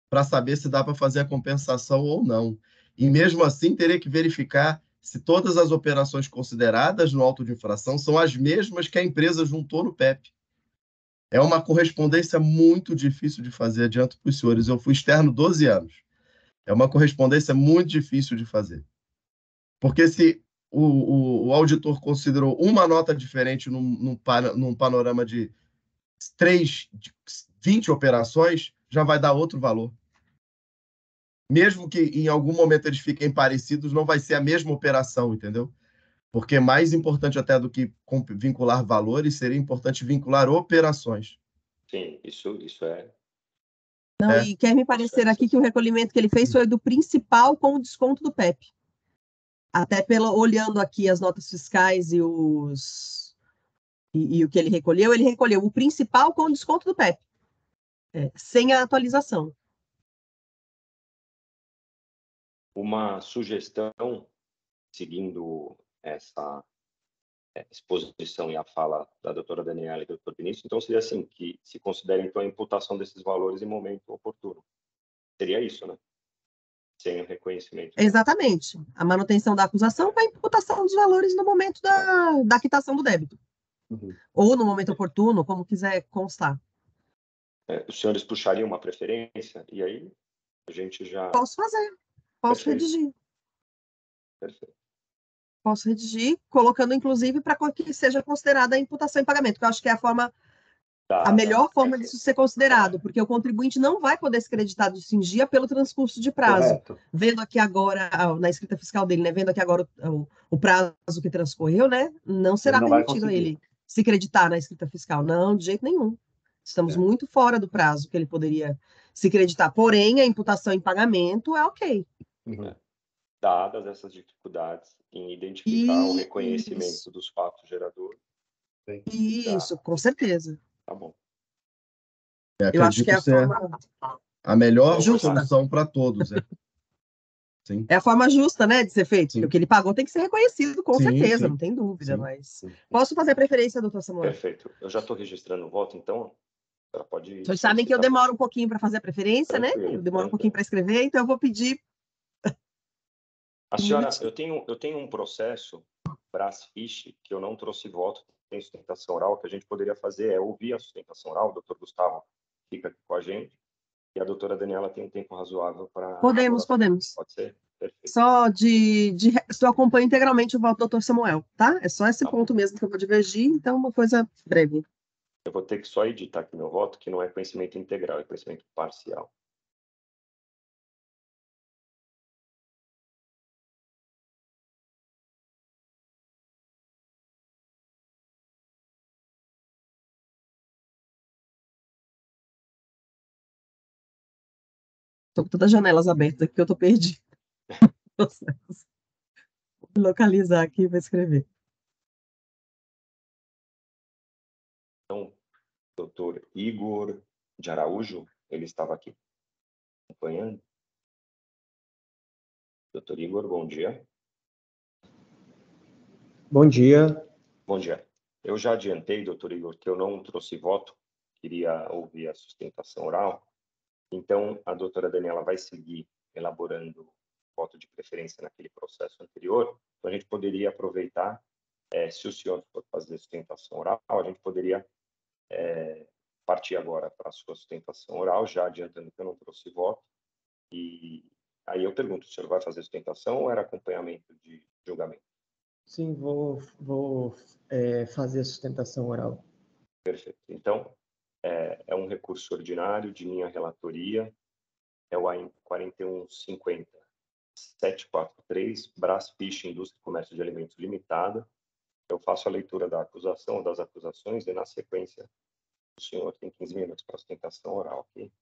para saber se dá para fazer a compensação ou não. E mesmo assim, teria que verificar se todas as operações consideradas no auto de infração são as mesmas que a empresa juntou no PEP. É uma correspondência muito difícil de fazer, adianto para os senhores. Eu fui externo 12 anos. É uma correspondência muito difícil de fazer. Porque se o auditor considerou uma nota diferente num panorama de 20 operações, já vai dar outro valor. Mesmo que em algum momento eles fiquem parecidos, não vai ser a mesma operação, entendeu? Porque mais importante até do que vincular valores, seria importante vincular operações. Sim, isso é. Não, e quer me parecer aqui que o recolhimento que ele fez foi do principal com o desconto do PEP. Até olhando aqui as notas fiscais e o que ele recolheu o principal com o desconto do PEP, sem a atualização. Uma sugestão, seguindo essa exposição e a fala da doutora Daniela e do doutor Vinícius, então seria assim, que se considere então a imputação desses valores em momento oportuno. Seria isso, né? Sem o reconhecimento. Exatamente. A manutenção da acusação com a imputação dos valores no momento da quitação do débito. Uhum. Ou no momento oportuno, como quiser constar. Os senhores puxariam uma preferência e aí a gente já... Posso fazer. Posso Perfeito. redigir. Perfeito. Posso redigir, colocando, inclusive, para que seja considerada a imputação em pagamento, que eu acho que é a melhor forma disso ser considerado, porque o contribuinte não vai poder se creditar do SINGIA pelo transcurso de prazo. Correto. Vendo aqui agora, na escrita fiscal dele, né, vendo aqui agora o prazo que transcorreu, né, não será permitido a ele se creditar na escrita fiscal. Não, de jeito nenhum. Estamos muito fora do prazo que ele poderia se creditar. Porém, a imputação em pagamento é ok. Uhum. Dadas essas dificuldades em identificar o reconhecimento dos fatos geradores. Isso, com certeza. Tá bom. Eu acho que é a forma... a melhor justa solução para todos. Sim. É a forma justa, né, de ser feito. Sim. Porque o que ele pagou tem que ser reconhecido, com certeza, sim. não tem dúvida. Sim. Mas posso fazer preferência, doutor Samuel? Perfeito. Eu já estou registrando o voto, então ela pode ir. Vocês sabem que eu demoro um pouquinho para fazer a preferência, né? Eu demoro um pouquinho para escrever, então eu vou pedir. A senhora, eu tenho um processo Brasfish que eu não trouxe voto, tem sustentação oral, que a gente poderia fazer é ouvir a sustentação oral, o doutor Gustavo fica aqui com a gente, e a doutora Daniela tem um tempo razoável para... Podemos. Pode ser? Perfeito. Só eu acompanho integralmente o voto do doutor Samuel, tá? É só esse ponto mesmo que eu vou divergir, então uma coisa breve. Eu vou ter que só editar aqui meu voto, que não é conhecimento integral, é conhecimento parcial. Estou com todas as janelas abertas aqui, eu estou perdido. Vou localizar aqui e vou escrever. Então, doutor Igor de Araújo, ele estava aqui acompanhando. Doutor Igor, bom dia. Bom dia. Bom dia. Eu já adiantei, doutor Igor, que eu não trouxe voto, queria ouvir a sustentação oral. Então, a doutora Daniela vai seguir elaborando voto de preferência naquele processo anterior. Então, a gente poderia aproveitar, se o senhor for fazer sustentação oral, a gente poderia partir agora para a sua sustentação oral, já adiantando que eu não trouxe voto. E aí eu pergunto, o senhor vai fazer sustentação ou era acompanhamento de julgamento? Sim, vou fazer a sustentação oral. Perfeito. Então, é um recurso ordinário de minha relatoria, é o AIM 4150-743, Brasfish Indústria e Comércio de Alimentos Limitada. Eu faço a leitura da acusação ou das acusações e, na sequência, o senhor tem 15 minutos para a sustentação oral, ok?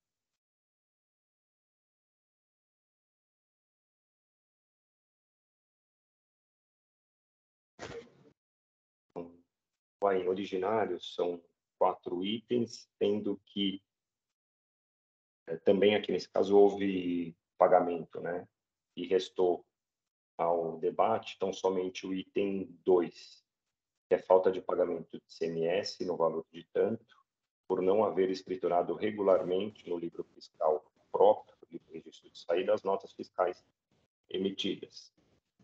O AIM originário são 4 itens, sendo que também aqui nesse caso houve pagamento, né? E restou ao debate, então somente o item 2, que é falta de pagamento de ICMS no valor de tanto, por não haver escriturado regularmente no livro fiscal próprio, no livro de registro de saída, as notas fiscais emitidas,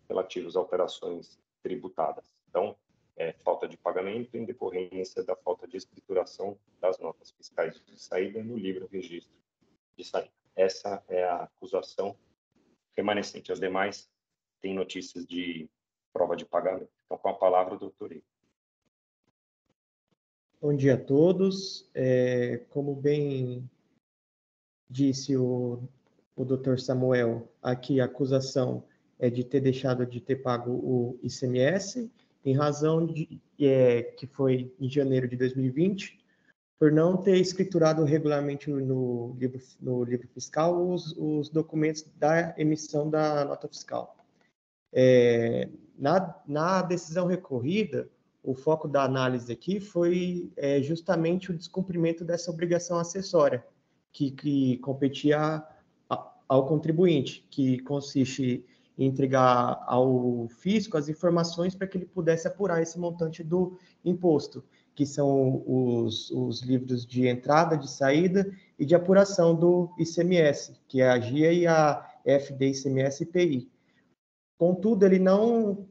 relativas a operações tributadas. Então, falta de pagamento em decorrência da falta de escrituração das notas fiscais de saída no livro de registro de saída. Essa é a acusação remanescente. As demais têm notícias de prova de pagamento. Então, com a palavra, o doutor Igor. Bom dia a todos. Como bem disse o doutor Samuel, aqui a acusação de ter deixado de ter pago o ICMS, em razão de que foi em janeiro de 2020, por não ter escriturado regularmente no livro fiscal os documentos da emissão da nota fiscal. Na decisão recorrida, o foco da análise aqui foi justamente o descumprimento dessa obrigação acessória, que competia ao contribuinte, que consiste em entregar ao fisco as informações para que ele pudesse apurar esse montante do imposto, que são os livros de entrada, de saída e de apuração do ICMS, que é a GIA e a FD-ICMS-IPI. Contudo, ele não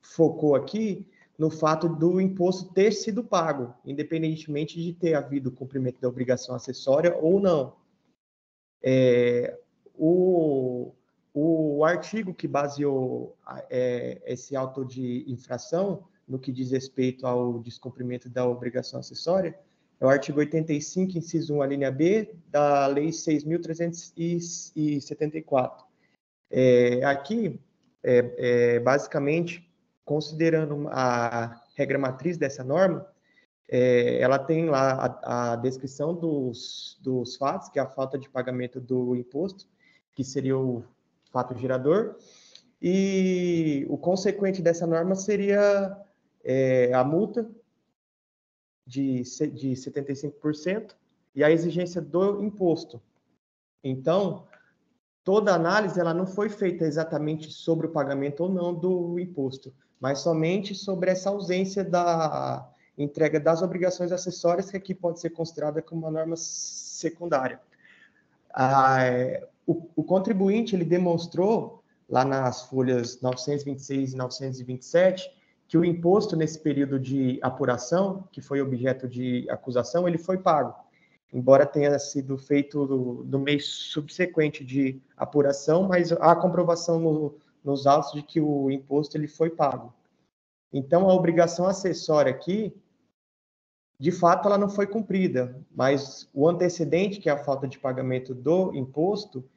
focou aqui no fato do imposto ter sido pago, independentemente de ter havido cumprimento da obrigação acessória ou não. O artigo que baseou esse auto de infração, no que diz respeito ao descumprimento da obrigação acessória, é o artigo 85, inciso 1, a linha B, da Lei 6.374. Aqui, basicamente, considerando a regra matriz dessa norma, ela tem lá a descrição dos fatos, que é a falta de pagamento do imposto, que seria o fato gerador, e o consequente dessa norma seria a multa de 75% e a exigência do imposto. Então, toda a análise ela não foi feita exatamente sobre o pagamento ou não do imposto, mas somente sobre essa ausência da entrega das obrigações acessórias, que aqui pode ser considerada como uma norma secundária. O contribuinte ele demonstrou, lá nas folhas 926 e 927, que o imposto nesse período de apuração, que foi objeto de acusação, ele foi pago, embora tenha sido feito no mês subsequente de apuração, mas há comprovação nos autos de que o imposto ele foi pago. Então, a obrigação acessória aqui, de fato, ela não foi cumprida, mas o antecedente, que é a falta de pagamento do imposto,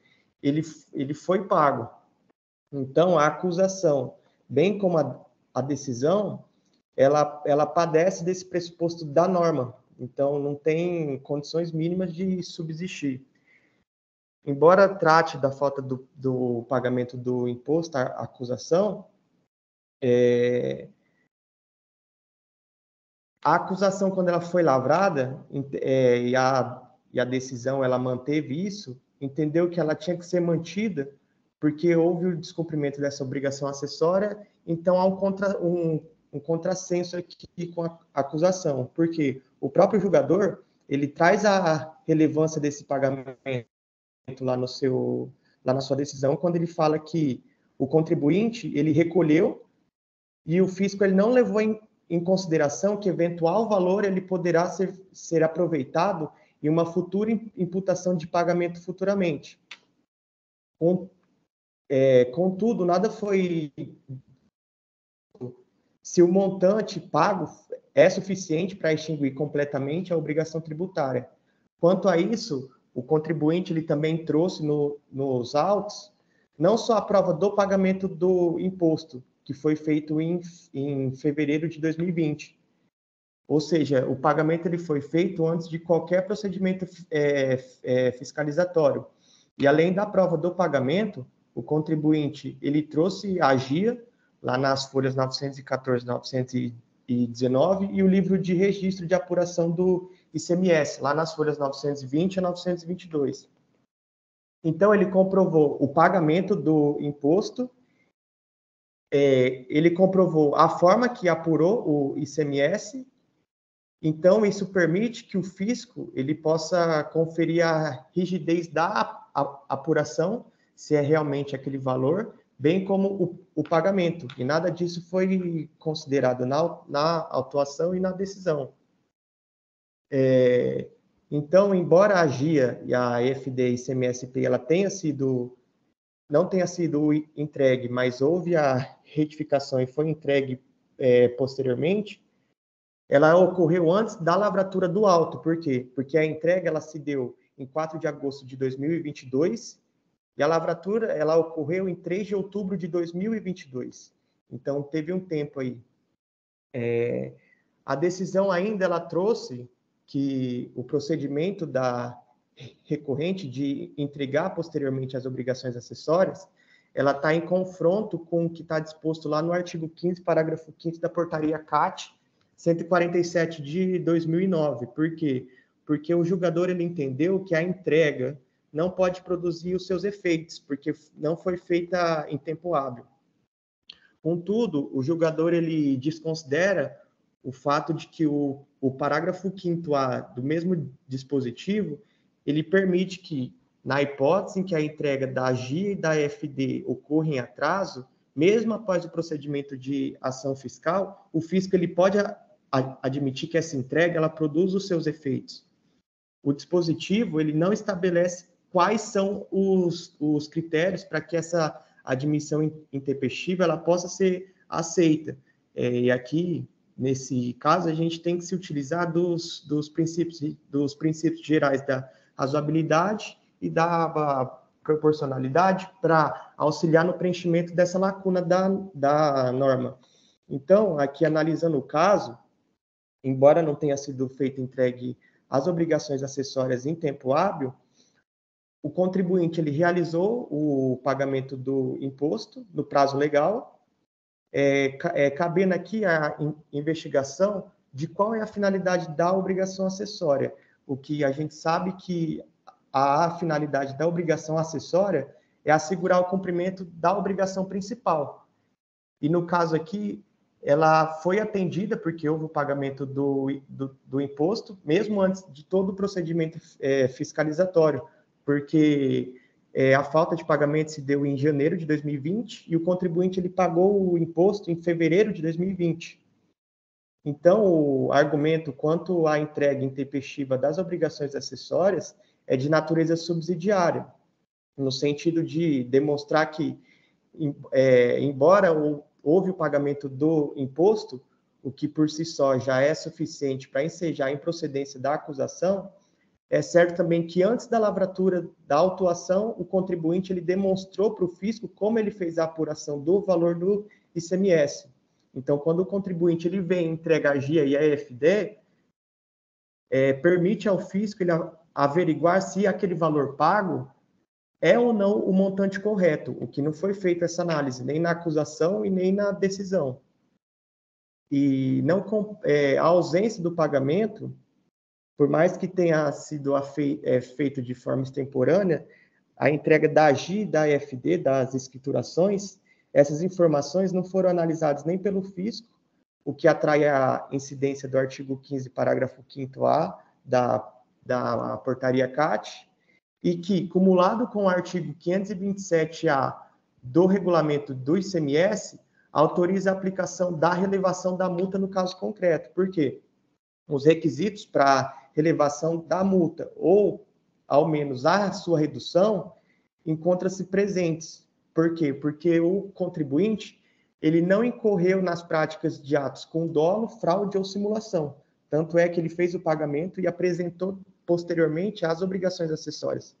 ele foi pago. Então, a acusação, bem como a decisão, ela padece desse pressuposto da norma. Então, não tem condições mínimas de subsistir. Embora trate da falta do pagamento do imposto, a acusação, a acusação, quando ela foi lavrada, e a decisão ela manteve isso, entendeu que ela tinha que ser mantida porque houve o descumprimento dessa obrigação acessória, então há um contrassenso aqui com a acusação, porque o próprio julgador, ele traz a relevância desse pagamento lá na sua decisão, quando ele fala que o contribuinte, ele recolheu e o fisco ele não levou em consideração que eventual valor ele poderá ser aproveitado em uma futura imputação de pagamento futuramente. Contudo, nada foi... Se o montante pago é suficiente para extinguir completamente a obrigação tributária. Quanto a isso, o contribuinte ele também trouxe nos autos não só a prova do pagamento do imposto, que foi feito em fevereiro de 2020. Ou seja, o pagamento ele foi feito antes de qualquer procedimento fiscalizatório. E além da prova do pagamento, o contribuinte ele trouxe a GIA, lá nas folhas 914 e 919, e o livro de registro de apuração do ICMS, lá nas folhas 920 a 922. Então, ele comprovou o pagamento do imposto, ele comprovou a forma que apurou o ICMS, então isso permite que o fisco ele possa conferir a rigidez da apuração, se é realmente aquele valor, bem como o pagamento, e nada disso foi considerado na autuação e na decisão. Então, embora a GIA e a FD ICMS-IPI ela não tenha sido entregue, mas houve a retificação e foi entregue posteriormente, ela ocorreu antes da lavratura do auto. Por quê? Porque a entrega ela se deu em 4 de agosto de 2022 E a lavratura, ela ocorreu em 3 de outubro de 2022. Então, teve um tempo aí. A decisão ainda, ela trouxe que o procedimento da recorrente de entregar posteriormente as obrigações acessórias, ela está em confronto com o que está disposto lá no artigo 15º, parágrafo 5º da portaria CAT 147 de 2009. Por quê? Porque o julgador ele entendeu que a entrega não pode produzir os seus efeitos, porque não foi feita em tempo hábil. Contudo, o julgador ele desconsidera o fato de que o parágrafo 5º-A do mesmo dispositivo, ele permite que, na hipótese em que a entrega da GIA e da FD ocorra em atraso, mesmo após o procedimento de ação fiscal, o fisco ele pode admitir que essa entrega ela produz os seus efeitos. O dispositivo ele não estabelece quais são os critérios para que essa admissão intempestiva ela possa ser aceita. E aqui, nesse caso, a gente tem que se utilizar dos princípios gerais da razoabilidade e da proporcionalidade para auxiliar no preenchimento dessa lacuna da norma. Então, aqui analisando o caso, embora não tenha sido feita entregue as obrigações acessórias em tempo hábil, o contribuinte ele realizou o pagamento do imposto no prazo legal, cabendo aqui a investigação de qual é a finalidade da obrigação acessória. O que a gente sabe que a finalidade da obrigação acessória é assegurar o cumprimento da obrigação principal. E no caso aqui, ela foi atendida porque houve o pagamento do imposto, mesmo antes de todo o procedimento fiscalizatório, porque a falta de pagamento se deu em janeiro de 2020 e o contribuinte ele pagou o imposto em fevereiro de 2020. Então, o argumento quanto à entrega intempestiva das obrigações acessórias é de natureza subsidiária, no sentido de demonstrar que, embora houve o pagamento do imposto, o que por si só já é suficiente para ensejar a improcedência da acusação, é certo também que antes da lavratura da autuação, o contribuinte ele demonstrou para o fisco como ele fez a apuração do valor do ICMS. Então, quando o contribuinte ele vem entrega a GIA e a EFD, permite ao fisco ele averiguar se aquele valor pago é ou não o montante correto, o que não foi feita essa análise, nem na acusação e nem na decisão. E não, a ausência do pagamento, por mais que tenha sido feito de forma extemporânea, a entrega da AGI e da EFD, das escriturações, essas informações não foram analisadas nem pelo fisco, o que atrai a incidência do artigo 15, parágrafo 5º-A da portaria CAT, e que, cumulado com o artigo 527-A do regulamento do ICMS, autoriza a aplicação da relevação da multa no caso concreto. Por quê? Os requisitos para relevação da multa, ou, ao menos, a sua redução, encontram-se presentes. Por quê? Porque o contribuinte ele não incorreu nas práticas de atos com dolo, fraude ou simulação. Tanto é que ele fez o pagamento e apresentou posteriormente as obrigações acessórias.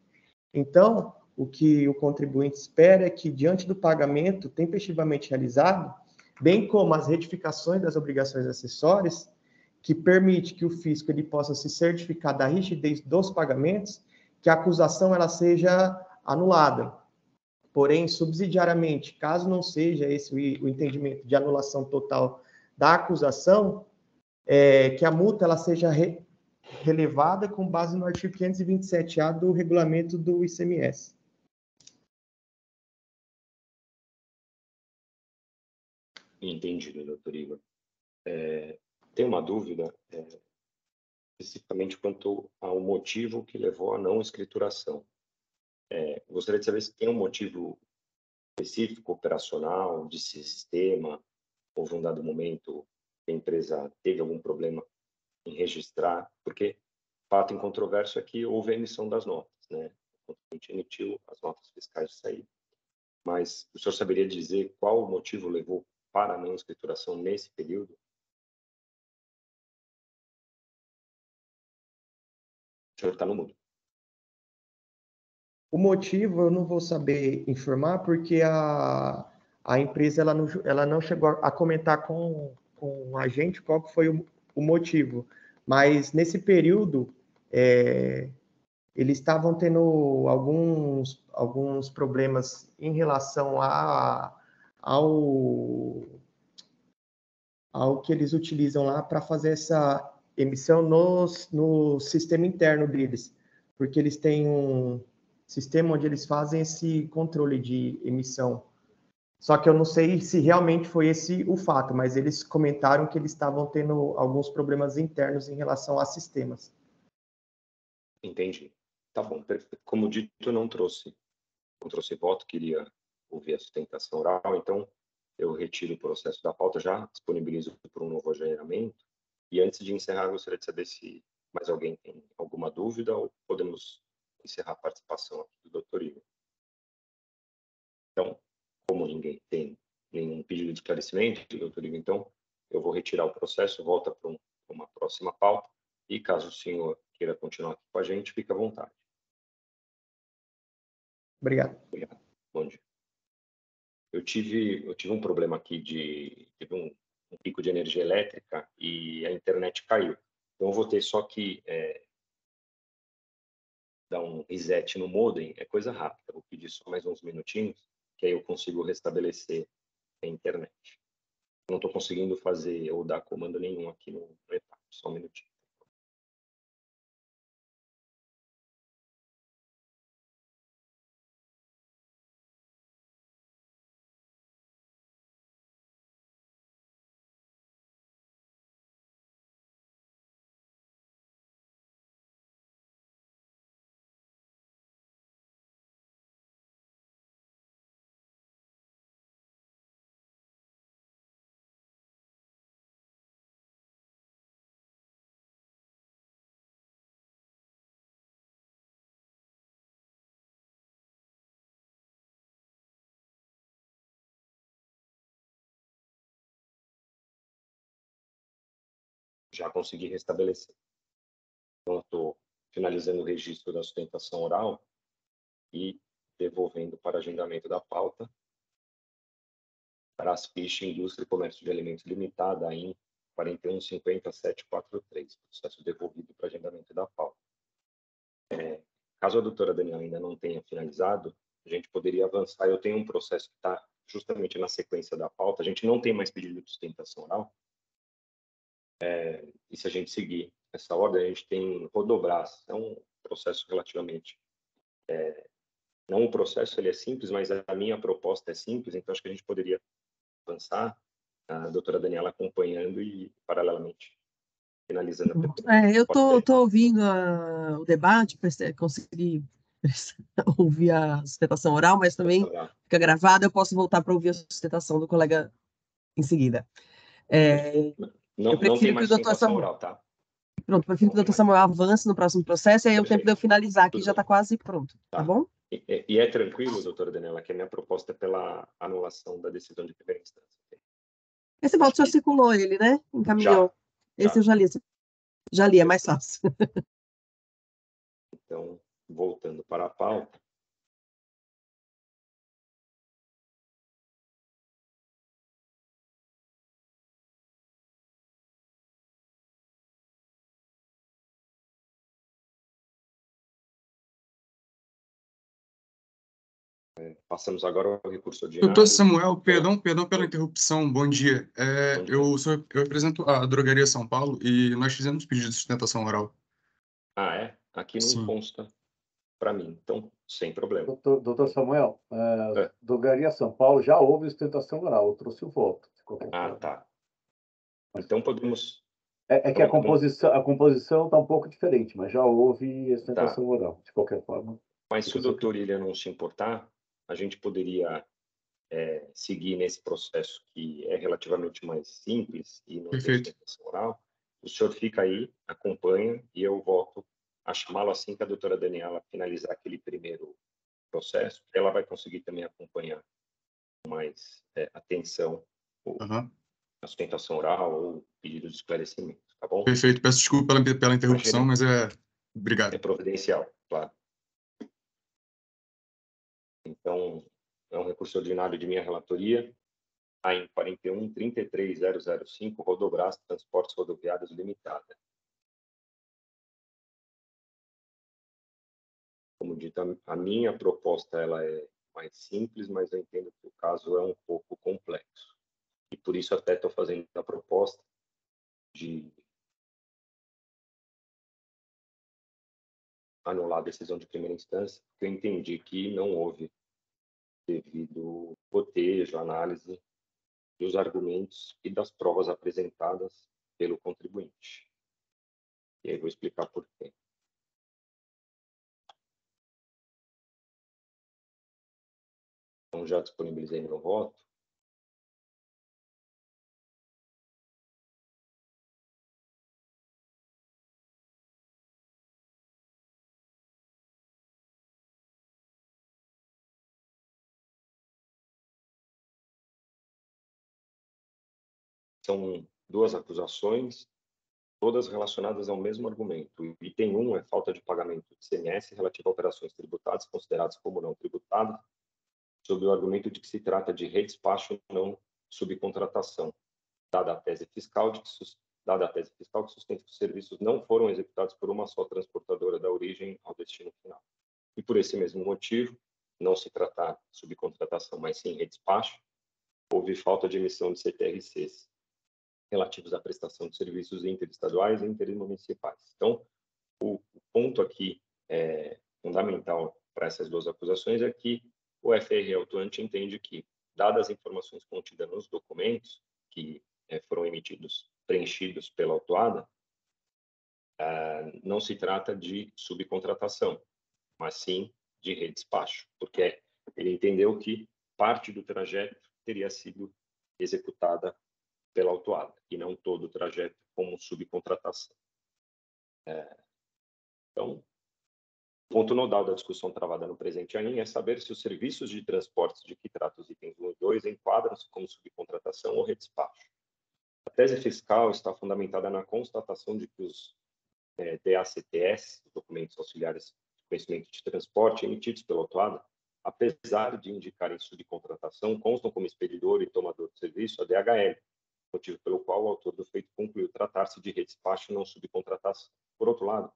Então, o que o contribuinte espera é que, diante do pagamento tempestivamente realizado, bem como as retificações das obrigações acessórias, que permite que o fisco ele possa se certificar da rigidez dos pagamentos, que a acusação ela seja anulada. Porém, subsidiariamente, caso não seja esse o entendimento de anulação total da acusação, que a multa ela seja relevada com base no artigo 527-A do regulamento do ICMS. Entendido, doutor Igor. Tem uma dúvida, especificamente quanto ao motivo que levou à não escrituração. Gostaria de saber se tem um motivo específico, operacional, de sistema, houve um dado momento que a empresa teve algum problema em registrar, porque fato incontroverso é que houve a emissão das notas, né? O contribuinte emitiu as notas fiscais de saída. Mas o senhor saberia dizer qual o motivo levou para a não escrituração nesse período? O senhor está no mudo. O motivo eu não vou saber informar, porque a empresa ela não chegou a comentar com a gente qual que foi o motivo. Mas nesse período, eles estavam tendo alguns problemas em relação ao que eles utilizam lá para fazer essa emissão no sistema interno deles, porque eles têm um sistema onde eles fazem esse controle de emissão. Só que eu não sei se realmente foi esse o fato, mas eles comentaram que eles estavam tendo alguns problemas internos em relação a sistemas. Entendi. Tá bom, perfeito. Como dito, eu não trouxe voto, queria ouvir a sustentação oral, então eu retiro o processo da pauta, já disponibilizo por um novo agendamento. E antes de encerrar, gostaria de saber se mais alguém tem alguma dúvida ou podemos encerrar a participação aqui do doutor Igor. Então, como ninguém tem nenhum pedido de esclarecimento, doutor Igor, então eu vou retirar o processo, volta para uma próxima pauta, e caso o senhor queira continuar aqui com a gente, fique à vontade. Obrigado. Obrigado. Bom dia. Eu tive um problema aqui tive um pico de energia elétrica e a internet caiu. Então, eu vou ter só que dar um reset no modem, é coisa rápida. Vou pedir só mais uns minutinhos, que aí eu consigo restabelecer a internet. Não estou conseguindo fazer ou dar comando nenhum aqui no EPAC. Só um minutinho. Já consegui restabelecer. Então, estou finalizando o registro da sustentação oral e devolvendo para agendamento da pauta para as fichas Indústria e Comércio de Alimentos Limitada, em 4150743, processo devolvido para agendamento da pauta. Caso a doutora Daniela ainda não tenha finalizado, a gente poderia avançar. Eu tenho um processo que está justamente na sequência da pauta, a gente não tem mais pedido de sustentação oral, e se a gente seguir essa ordem, a gente tem Rodobras, é um processo relativamente... não o processo ele é simples, mas a minha proposta é simples, então acho que a gente poderia avançar, a doutora Daniela acompanhando e, paralelamente, finalizando a pergunta. Eu tô ouvindo o debate, consegui ouvir a sustentação oral, mas também fica gravado, eu posso voltar para ouvir a sustentação do colega em seguida. Não tem mais sustentação oral, tá? Pronto, prefiro que o doutor Samuel avance no próximo processo, e aí o tempo de eu finalizar aqui já está quase pronto, tá bom? E é tranquilo, doutora Daniela, que a minha proposta é pela anulação da decisão de primeira instância. Esse voto já circulou ele, né? Encaminhou. Esse eu já li, é mais fácil. Então, voltando para a pauta. Passamos agora ao recurso ordinário. Doutor Samuel, perdão pela interrupção, bom dia. Bom dia. Eu represento a Drogaria São Paulo e nós fizemos pedido de sustentação oral. Ah, é? Aqui não Sim. consta para mim, então sem problema. Doutor Samuel, Drogaria São Paulo já houve sustentação oral, eu trouxe o voto. Tá. Então podemos... É que a composição está um pouco diferente, mas já houve sustentação oral, de qualquer forma. Mas se o doutor Ilha não se importar, a gente poderia seguir nesse processo que é relativamente mais simples e não tem sustentação oral. O senhor fica aí, acompanha, e eu volto a chamá-lo assim que a doutora Daniela finalizar aquele primeiro processo. Ela vai conseguir também acompanhar com mais atenção a sustentação oral ou pedido de esclarecimento, tá bom? Perfeito, peço desculpa pela interrupção, mas obrigado. É providencial, claro. Então, é um recurso ordinário de minha relatoria, AIM 41.33005, Rodobras Transportes Rodoviários Limitada. Como dito, a minha proposta ela é mais simples, mas eu entendo que o caso é um pouco complexo. E por isso até estou fazendo a proposta de anular a decisão de primeira instância, porque eu entendi que não houve devido cotejo, análise dos argumentos e das provas apresentadas pelo contribuinte. E aí vou explicar por quê. Então, já disponibilizei meu voto. São duas acusações, todas relacionadas ao mesmo argumento. O item 1 é falta de pagamento de ICMS relativo a operações tributadas consideradas como não tributadas, sob o argumento de que se trata de redespacho e não subcontratação, dada a tese fiscal que sustenta que os serviços não foram executados por uma só transportadora da origem ao destino final. E por esse mesmo motivo, não se tratar de subcontratação, mas sim redespacho, houve falta de emissão de CTRCs relativos à prestação de serviços interestaduais e intermunicipais. Então, o ponto aqui fundamental para essas duas acusações é que o FRE autuante entende que, dadas as informações contidas nos documentos que foram preenchidos pela autuada, não se trata de subcontratação, mas sim de redespacho, porque ele entendeu que parte do trajeto teria sido executada pela autuada, e não todo o trajeto como subcontratação. Então, o ponto nodal da discussão travada no presente AIM é saber se os serviços de transportes de que trata os itens 1 e 2 enquadram-se como subcontratação ou redespacho. A tese fiscal está fundamentada na constatação de que os DACTS, documentos auxiliares de conhecimento de transporte, emitidos pela autuada, apesar de indicarem subcontratação, constam como expedidor e tomador de serviço a DHL, motivo pelo qual o autor do feito concluiu tratar-se de redespacho e não subcontratação. Por outro lado,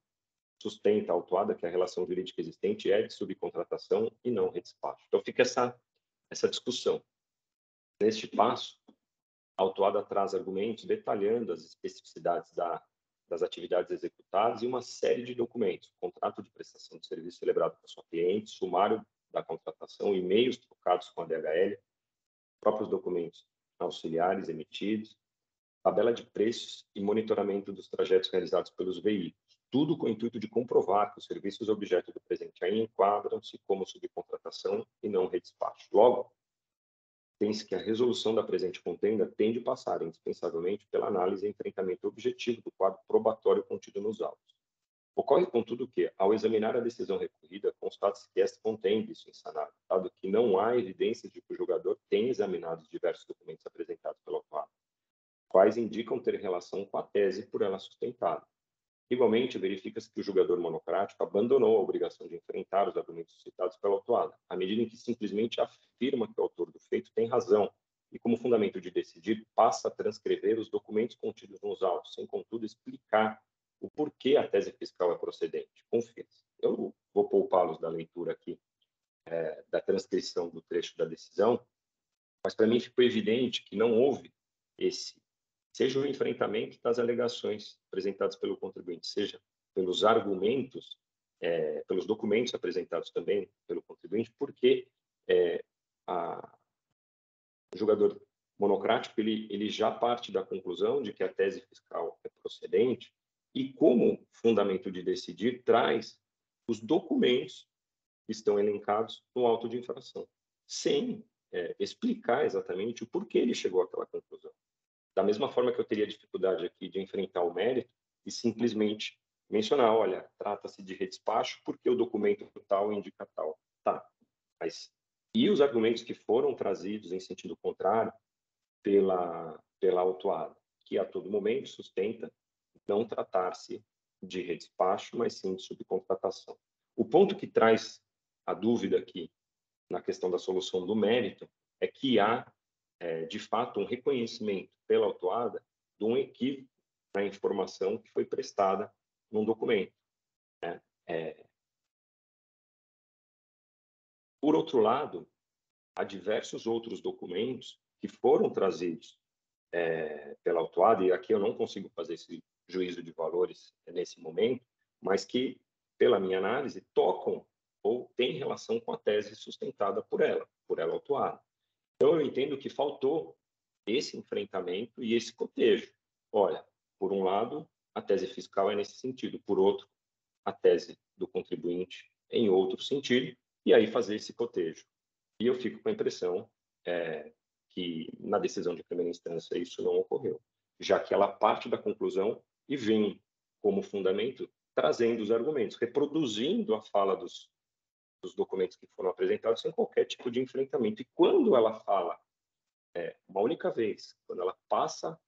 sustenta a autuada que a relação jurídica existente é de subcontratação e não redespacho. Então fica essa discussão. Neste passo, a autuada traz argumentos detalhando as especificidades das atividades executadas e uma série de documentos, contrato de prestação de serviço celebrado por sua cliente, sumário da contratação, e-mails trocados com a DHL, próprios documentos auxiliares emitidos, tabela de preços e monitoramento dos trajetos realizados pelos veículos, tudo com o intuito de comprovar que os serviços objeto do presente AIM enquadram-se como subcontratação e não redespacho. Logo, tem-se que a resolução da presente contenda tem de passar indispensavelmente pela análise e enfrentamento objetivo do quadro probatório contido nos autos. Ocorre, contudo, que, ao examinar a decisão recorrida, constata-se que esta contém vício insanável, dado que não há evidências de que o julgador tenha examinado os diversos documentos apresentados pela autuada, quais indicam ter relação com a tese por ela sustentada. Igualmente, verifica-se que o julgador monocrático abandonou a obrigação de enfrentar os argumentos citados pela autuada, à medida em que simplesmente afirma que o autor do feito tem razão e, como fundamento de decidir, passa a transcrever os documentos contidos nos autos, sem, contudo, explicar o porquê a tese fiscal é procedente. Confia-se. Eu vou poupá-los da leitura aqui da transcrição do trecho da decisão, mas para mim ficou evidente que não houve seja o enfrentamento das alegações apresentadas pelo contribuinte, seja pelos argumentos, pelos documentos apresentados também pelo contribuinte, porque o julgador monocrático ele já parte da conclusão de que a tese fiscal é procedente e, como fundamento de decidir, traz os documentos que estão elencados no auto de infração, sem explicar exatamente o porquê ele chegou àquela conclusão. Da mesma forma que eu teria dificuldade aqui de enfrentar o mérito e simplesmente mencionar, olha, trata-se de redespacho porque o documento tal indica tal. Tá, mas e os argumentos que foram trazidos em sentido contrário pela autuada, que a todo momento sustenta não tratar-se de redespacho, mas sim de subcontratação. O ponto que traz a dúvida aqui na questão da solução do mérito é que há, de fato, um reconhecimento pela autuada de um equívoco na informação que foi prestada num documento, né? Por outro lado, há diversos outros documentos que foram trazidos pela autuada, e aqui eu não consigo fazer esse juízo de valores nesse momento, mas que, pela minha análise, tocam ou têm relação com a tese sustentada por ela autuada. Então, eu entendo que faltou esse enfrentamento e esse cotejo. Olha, por um lado, a tese fiscal é nesse sentido, por outro, a tese do contribuinte em outro sentido, e aí fazer esse cotejo. E eu fico com a impressão que na decisão de primeira instância isso não ocorreu, já que ela parte da conclusão e vem como fundamento trazendo os argumentos, reproduzindo a fala dos documentos que foram apresentados sem qualquer tipo de enfrentamento. E quando ela fala, uma única vez, quando ela passa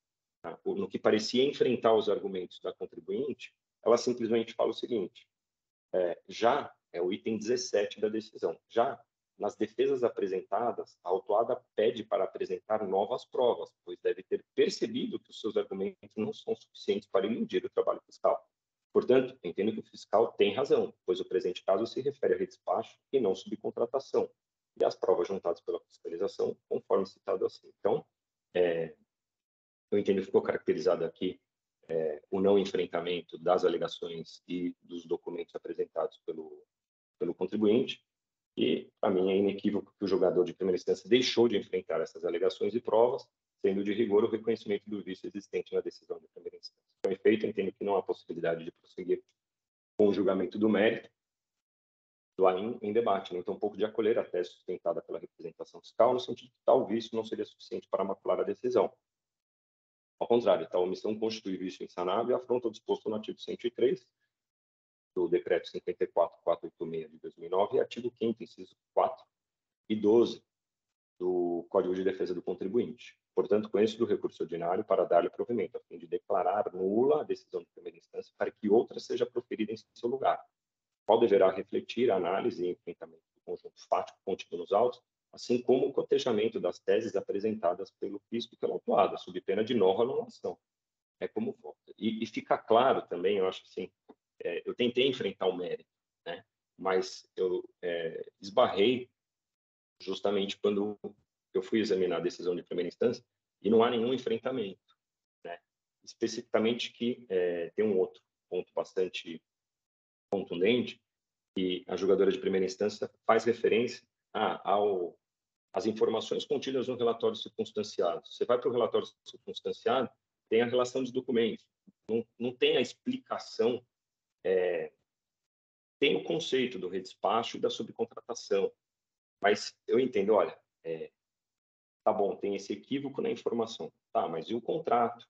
no que parecia enfrentar os argumentos da contribuinte, ela simplesmente fala o seguinte: já é o item 17 da decisão, já nas defesas apresentadas, a autuada pede para apresentar novas provas, pois deve ter percebido que os seus argumentos não são suficientes para iludir o trabalho fiscal. Portanto, entendo que o fiscal tem razão, pois o presente caso se refere a redespacho e não subcontratação, e as provas juntadas pela fiscalização, conforme citado assim. Então, eu entendo que ficou caracterizado aqui o não enfrentamento das alegações e dos documentos apresentados pelo contribuinte, e, para mim, é inequívoco que o julgador de primeira instância deixou de enfrentar essas alegações e provas, sendo de rigor o reconhecimento do vício existente na decisão de primeira instância. Com efeito, entendo que não há possibilidade de prosseguir com o julgamento do mérito do AIM em debate, nem tampouco de acolher a tese sustentada pela representação fiscal, no sentido que tal vício não seria suficiente para macular a decisão. Ao contrário, tal omissão constitui vício insanável e afronta o disposto no artigo 103 do Decreto 54.486 de 2009 e artigo 5º, inciso 4 e 12 do Código de Defesa do Contribuinte. Portanto, conheço do recurso ordinário para dar-lhe provimento, a fim de declarar nula a decisão de primeira instância para que outra seja proferida em seu lugar, qual deverá refletir a análise e enfrentamento do conjunto fático contido nos autos, assim como o cotejamento das teses apresentadas pelo fisco e pela autuada, sob pena de nova anulação. É como volta. E fica claro também, eu acho assim, eu tentei enfrentar o mérito, né? Mas eu esbarrei justamente quando eu fui examinar a decisão de primeira instância e não há nenhum enfrentamento, né? Especificamente que tem um outro ponto bastante contundente, que a julgadora de primeira instância faz referência às informações contidas no relatório circunstanciado. Você vai para o relatório circunstanciado, tem a relação dos documentos, não tem a explicação, tem o conceito do redespacho e da subcontratação, mas eu entendo, olha, tá bom, tem esse equívoco na informação, tá, mas e o contrato?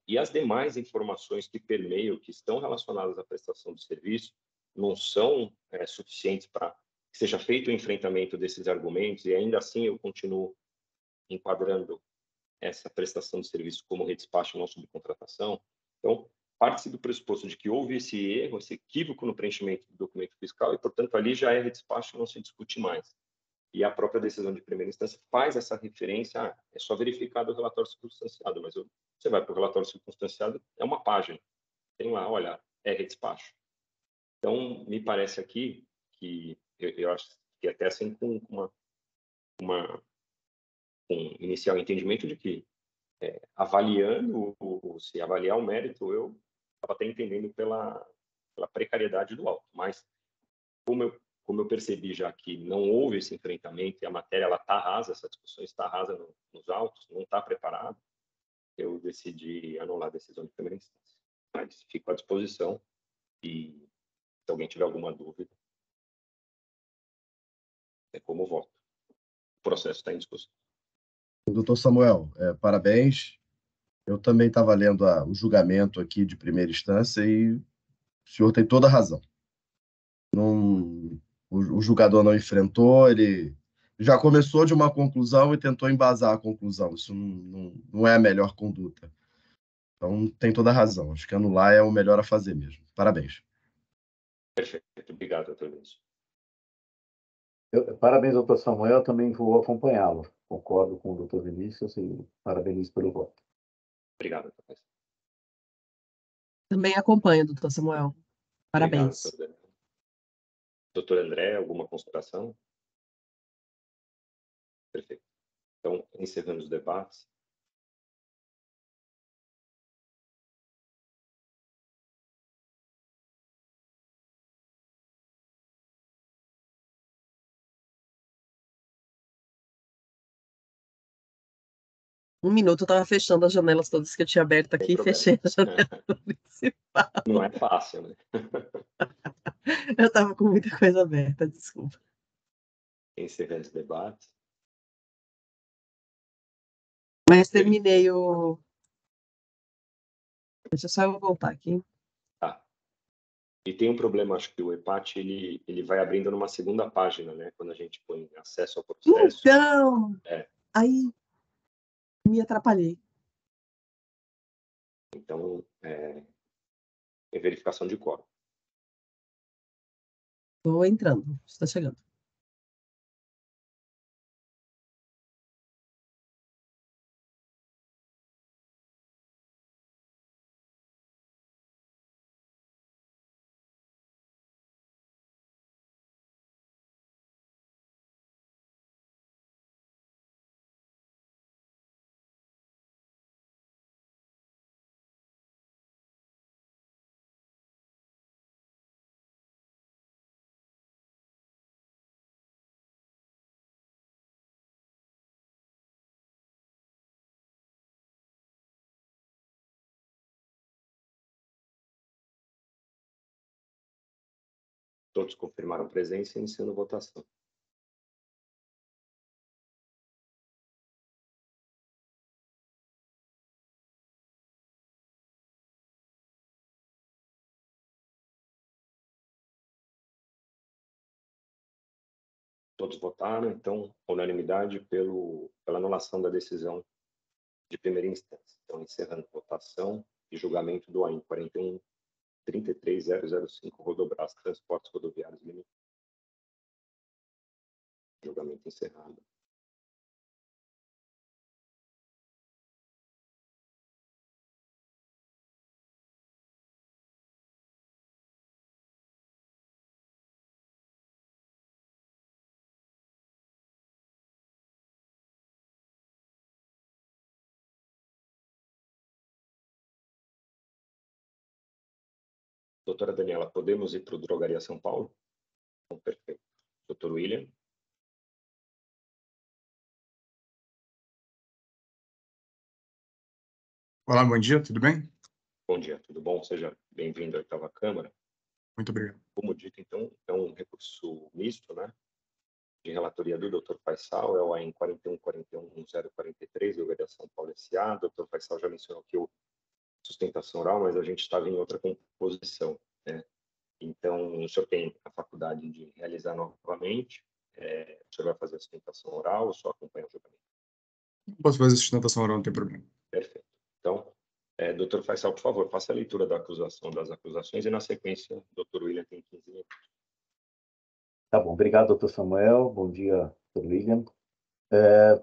E as demais informações que permeiam, que estão relacionadas à prestação do serviço, não são suficientes para que seja feito o enfrentamento desses argumentos, e ainda assim eu continuo enquadrando essa prestação de serviço como redespacho, não subcontratação. Então, parte-se do pressuposto de que houve esse erro, esse equívoco no preenchimento do documento fiscal, e, portanto, ali já é redespacho, não se discute mais. E a própria decisão de primeira instância faz essa referência, é só verificar o relatório circunstanciado, mas você vai para o relatório circunstanciado, é uma página, tem lá, olha, é redespacho. Então, me parece aqui que, eu acho que até assim com um inicial entendimento de que, avaliando, se avaliar o mérito, eu estava até entendendo pela precariedade do auto, mas como eu percebi já que não houve esse enfrentamento e a matéria está rasa, essa discussão está rasa nos autos, não está preparada, eu decidi anular a decisão de primeira instância. Mas fico à disposição e se alguém tiver alguma dúvida, é como voto. O processo está em discussão. Doutor Samuel, parabéns. Eu também estava lendo o julgamento aqui de primeira instância e o senhor tem toda a razão. O julgador não enfrentou, ele já começou de uma conclusão e tentou embasar a conclusão. Isso não é a melhor conduta. Então, tem toda a razão. Acho que anular é o melhor a fazer mesmo. Parabéns. Perfeito. Obrigado, doutor Luiz. Parabéns, doutor Samuel, também vou acompanhá-lo. Concordo com o doutor Vinícius e parabenizo pelo voto. Obrigado, doutor Faisal. Também acompanho, doutor Samuel. Parabéns. Obrigado, doutor Daniel. Doutor André, alguma consideração? Perfeito. Então, encerrando os debates. Um minuto, eu estava fechando as janelas todas que eu tinha aberto aqui e fechei a janela principal. Não é fácil, né? Eu estava com muita coisa aberta, desculpa. Encerrando os debates. Mas terminei o... Deixa só eu voltar aqui. Tá. E tem um problema, acho que o EPAT, ele vai abrindo numa segunda página, né? Quando a gente põe acesso ao processo. Então, aí me atrapalhei. Então, é verificação de quórum. Estou entrando, está chegando. Todos confirmaram presença, iniciando a votação. Todos votaram, então, unanimidade pela anulação da decisão de primeira instância. Então, encerrando a votação e julgamento do AIN 41.33005, Rodobras Transportes Rodoviários Limitados. Julgamento encerrado. Doutora Daniela, podemos ir para o Drogaria São Paulo? Então, perfeito. Doutor William? Olá, bom dia, tudo bem? Bom dia, tudo bom? Seja bem-vindo à oitava Câmara. Muito obrigado. Como dito, então, é um recurso misto, né? De relatoria do Dr. Faisal, é o AIN 41.41.1043, Drogaria São Paulo S.A. O Dr. Faisal já mencionou que o sustentação oral, mas a gente estava em outra composição, né? Então, o senhor tem a faculdade de realizar novamente, o senhor vai fazer a sustentação oral ou só acompanha o julgamento? Posso fazer sustentação oral, não tem problema. Perfeito. Então, doutor Faisal, por favor, faça a leitura da acusação, das acusações e, na sequência, o doutor William tem 15 minutos. Tá bom, obrigado, doutor Samuel. Bom dia, doutor William.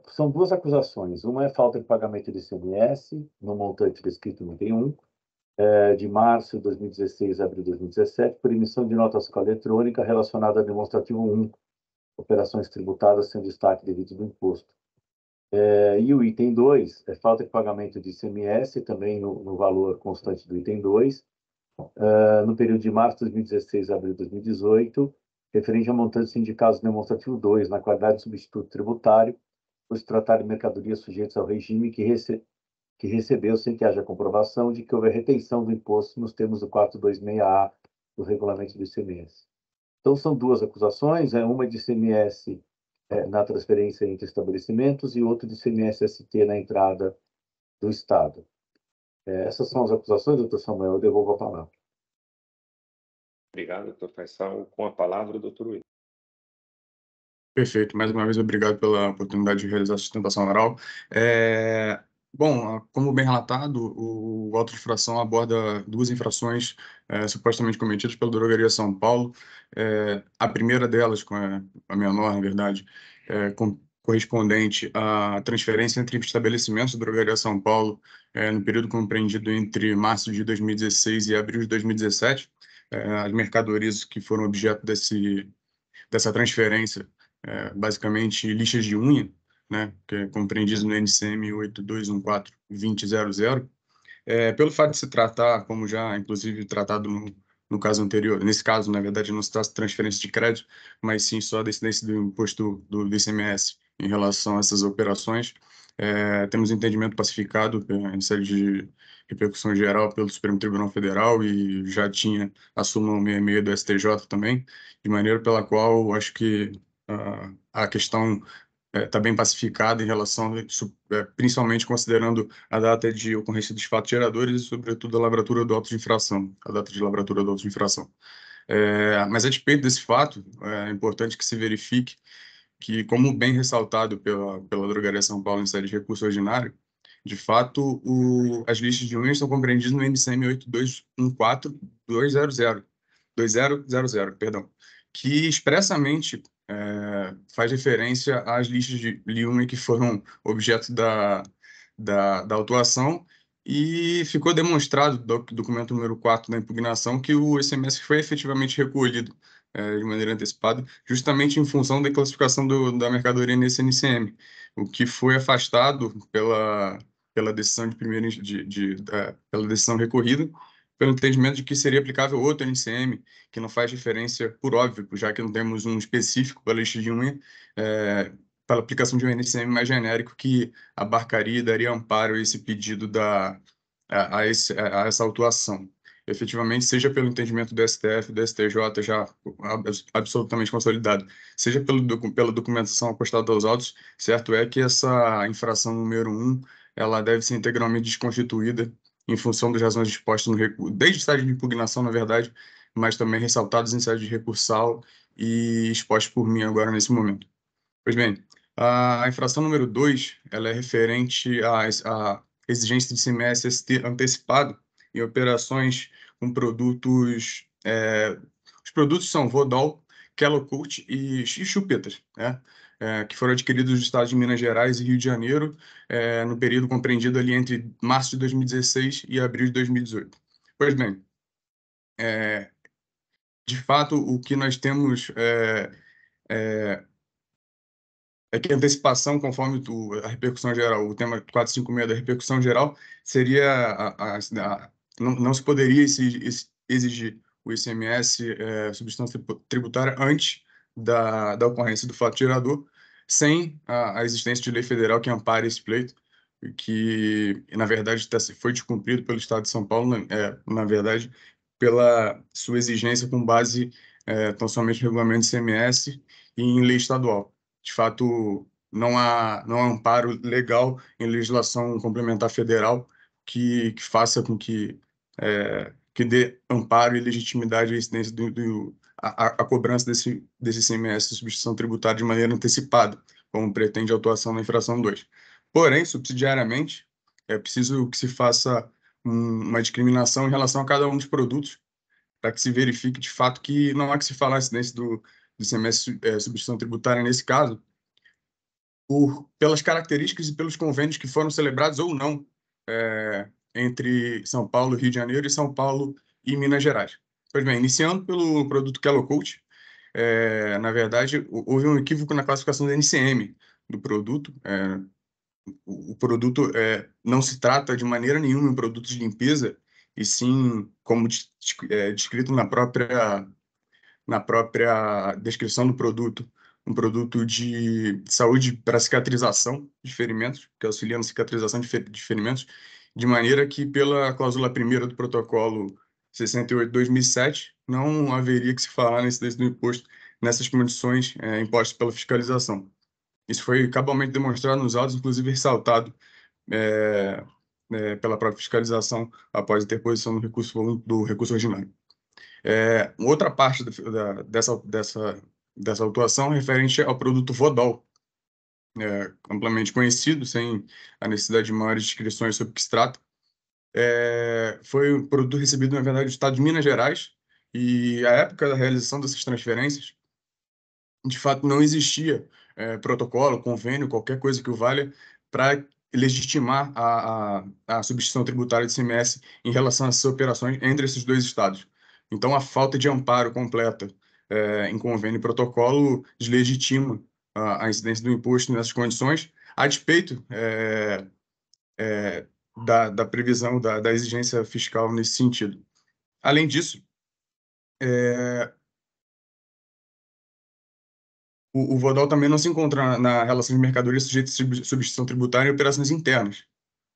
São duas acusações. Uma é falta de pagamento de ICMS, no montante descrito no item 1, de março de 2016 a abril de 2017, por emissão de nota fiscal eletrônica relacionada ao demonstrativo 1, operações tributadas sem destaque devido do imposto. E o item 2 é falta de pagamento de ICMS, também no valor constante do item 2, no período de março de 2016 a abril de 2018, referente a montantes indicados no demonstrativo 2, na qualidade de substituto tributário, por se tratar de mercadorias sujeitas ao regime que recebeu sem que haja comprovação de que houve retenção do imposto nos termos do 426A do regulamento do ICMS. Então, são duas acusações, uma de ICMS na transferência entre estabelecimentos e outra de ICMS-ST na entrada do Estado. Essas são as acusações, doutor Samuel, eu devolvo a palavra. Obrigado, doutor Faisal. Com a palavra, o doutor William. Perfeito. Mais uma vez, obrigado pela oportunidade de realizar a sustentação oral. Bom, como bem relatado, o auto de infração aborda duas infrações supostamente cometidas pela Drogaria São Paulo. A primeira delas, a menor, na verdade, correspondente à transferência entre estabelecimentos da Drogaria São Paulo no período compreendido entre março de 2016 e abril de 2017. As mercadorias que foram objeto dessa transferência, basicamente lixas de unha, né, que é compreendido no NCM 8214-2000, pelo fato de se tratar, como já inclusive tratado no caso anterior, nesse caso, na verdade, não se trata de transferência de crédito, mas sim só da incidência do imposto do ICMS em relação a essas operações. Temos entendimento pacificado em sede de repercussão geral pelo Supremo Tribunal Federal e já tinha a súmula 66 do STJ também, de maneira pela qual acho que a questão está bem pacificada em relação, principalmente considerando a data de ocorrência dos fatos geradores e, sobretudo, a lavratura do auto de infração, a data de lavratura do auto de infração. Mas, a despeito desse fato, é importante que se verifique que, como bem ressaltado pela Drogaria São Paulo em sede de recurso ordinário, de fato, as listas de unhas estão compreendidas no NCM 8214-2000, perdão, que expressamente faz referência às listas de unha que foram objeto da autuação, e ficou demonstrado do documento número 4 da impugnação que o ICMS foi efetivamente recolhido de maneira antecipada, justamente em função da classificação da mercadoria nesse NCM, o que foi afastado pela decisão pela decisão recorrida, pelo entendimento de que seria aplicável outro NCM, que não faz referência, por óbvio, já que não temos um específico para a lista de unha, pela aplicação de um NCM mais genérico que abarcaria e daria amparo a esse pedido a essa autuação. Efetivamente, seja pelo entendimento do STF, do STJ, já absolutamente consolidado, seja pela documentação apostada aos autos, certo é que essa infração número 1, ela deve ser integralmente desconstituída em função das razões dispostas no recurso, desde o estágio de impugnação, na verdade, mas também ressaltados em sede de recursal e expostos por mim agora nesse momento. Pois bem, a infração número 2, ela é referente à exigência de ICMS antecipado em operações com produtos. Os produtos são Vodol, Kellocut e chupetas, né? Que foram adquiridos dos estados de Minas Gerais e Rio de Janeiro no período compreendido ali entre março de 2016 e abril de 2018. Pois bem, de fato, o que nós temos é que a antecipação, conforme a repercussão geral, o tema 456 da repercussão geral, seria não se poderia exigir o ICMS, substância tributária, antes da ocorrência do fato gerador, sem a existência de lei federal que ampare esse pleito, que, na verdade, foi descumprido pelo Estado de São Paulo, na verdade, pela sua exigência com base tão somente no regulamento do ICMS e em lei estadual. De fato, não há amparo legal em legislação complementar federal que faça com que dê amparo e legitimidade à incidência a cobrança desse ICMS de substituição tributária de maneira antecipada, como pretende a autuação na infração 2. Porém, subsidiariamente, é preciso que se faça uma discriminação em relação a cada um dos produtos, para que se verifique de fato que não há que se falar a incidência do ICMS substituição tributária nesse caso, pelas características e pelos convênios que foram celebrados ou não entre São Paulo, Rio de Janeiro, e São Paulo e Minas Gerais. Pois bem, iniciando pelo produto Kellocut, na verdade, houve um equívoco na classificação do NCM do produto. O produto não se trata de maneira nenhuma um produto de limpeza, e sim, como descrito na própria descrição do produto, um produto de saúde para cicatrização de ferimentos, que auxilia na cicatrização de ferimentos, de maneira que, pela cláusula primeira do protocolo 68/2007, não haveria que se falar na incidência do imposto nessas condições impostas pela fiscalização. Isso foi cabalmente demonstrado nos autos, inclusive ressaltado pela própria fiscalização após a interposição do recurso ordinário. Outra parte dessa autuação é referente ao produto Vodol, amplamente conhecido, sem a necessidade de maiores descrições sobre o que se trata. Foi um produto recebido, na verdade, do Estado de Minas Gerais, e à época da realização dessas transferências, de fato, não existia protocolo, convênio, qualquer coisa que o valha para legitimar a substituição tributária de ICMS em relação a essas operações entre esses dois estados. Então, a falta de amparo completa em convênio e protocolo deslegitima a incidência do imposto nessas condições, a despeito da previsão, da exigência fiscal nesse sentido. Além disso, o VODOL também não se encontra na relação de mercadoria sujeita a substituição tributária em operações internas.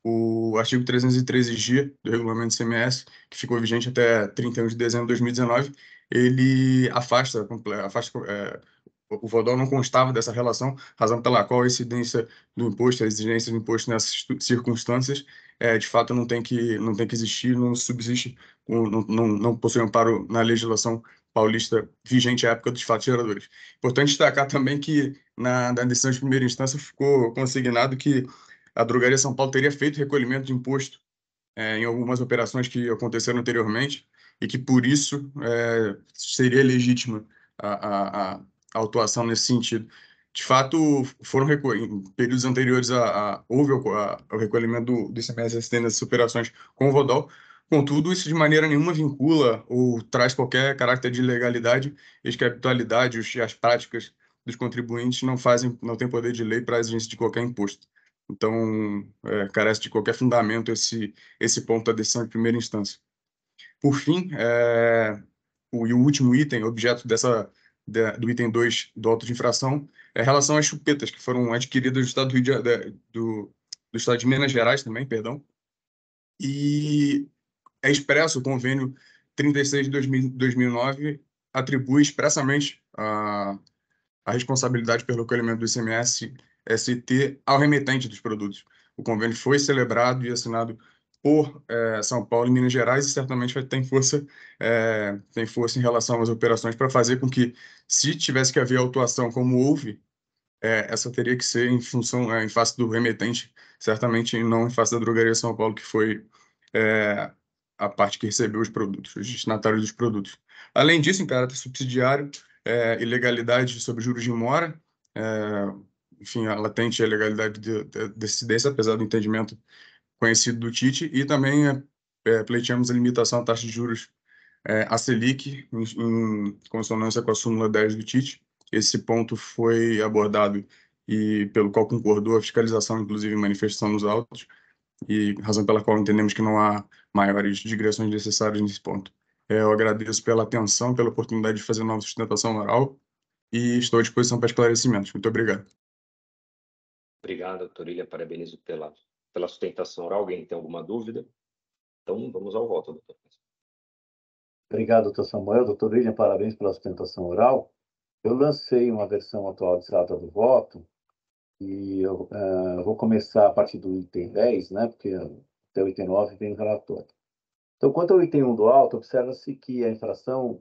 O artigo 313G do Regulamento ICMS, que ficou vigente até 31 de dezembro de 2019, ele afasta o VODOL não constava dessa relação, razão pela qual a incidência do imposto, a exigência do imposto nessas circunstâncias, de fato não tem que existir, não subsiste, não possui amparo na legislação paulista vigente à época dos fatos geradores. Importante destacar também que na decisão de primeira instância ficou consignado que a Drogaria São Paulo teria feito recolhimento de imposto em algumas operações que aconteceram anteriormente e que, por isso, seria legítima a autuação nesse sentido. De fato, em períodos anteriores houve o recolhimento do ICMS nessas operações com o VODOL. Contudo, isso de maneira nenhuma vincula ou traz qualquer caráter de ilegalidade, eis que a habitualidade e as práticas dos contribuintes não têm poder de lei para a exigência de qualquer imposto. Então, carece de qualquer fundamento esse ponto da decisão de primeira instância. Por fim, o último item, objeto do item 2 do auto de infração, é em relação às chupetas que foram adquiridas do Estado do Estado de Minas Gerais também, perdão, e é expresso o convênio 36 de 2009, atribui expressamente a responsabilidade pelo recolhimento do ICMS ST ao remetente dos produtos. O convênio foi celebrado e assinado por São Paulo e Minas Gerais e certamente tem força em relação às operações para fazer com que, se tivesse que haver autuação como houve, essa teria que ser em face do remetente, certamente não em face da Drogaria São Paulo, que foi a parte que recebeu os produtos, os destinatários dos produtos. Além disso, em caráter subsidiário, ilegalidade sobre juros de mora, enfim, a latente ilegalidade de incidência, apesar do entendimento conhecido do TIT, e também pleiteamos a limitação à taxa de juros a Selic, em consonância com a súmula 10 do TIT. Esse ponto foi abordado e pelo qual concordou a fiscalização, inclusive em manifestação nos autos, e razão pela qual entendemos que não há maiores digressões necessárias nesse ponto. Eu agradeço pela atenção, pela oportunidade de fazer nova sustentação oral e estou à disposição para esclarecimentos. Muito obrigado. Obrigado, doutor Ilha. Parabenizo pela sustentação oral. Alguém tem alguma dúvida? Então, vamos ao voto, doutor. Obrigado, doutor Samuel. Doutor William, parabéns pela sustentação oral. Eu lancei uma versão atualizada do voto e eu vou começar a partir do item 10, né, porque até o item 9 vem o relatório. Então, quanto ao item 1 do auto, observa-se que a infração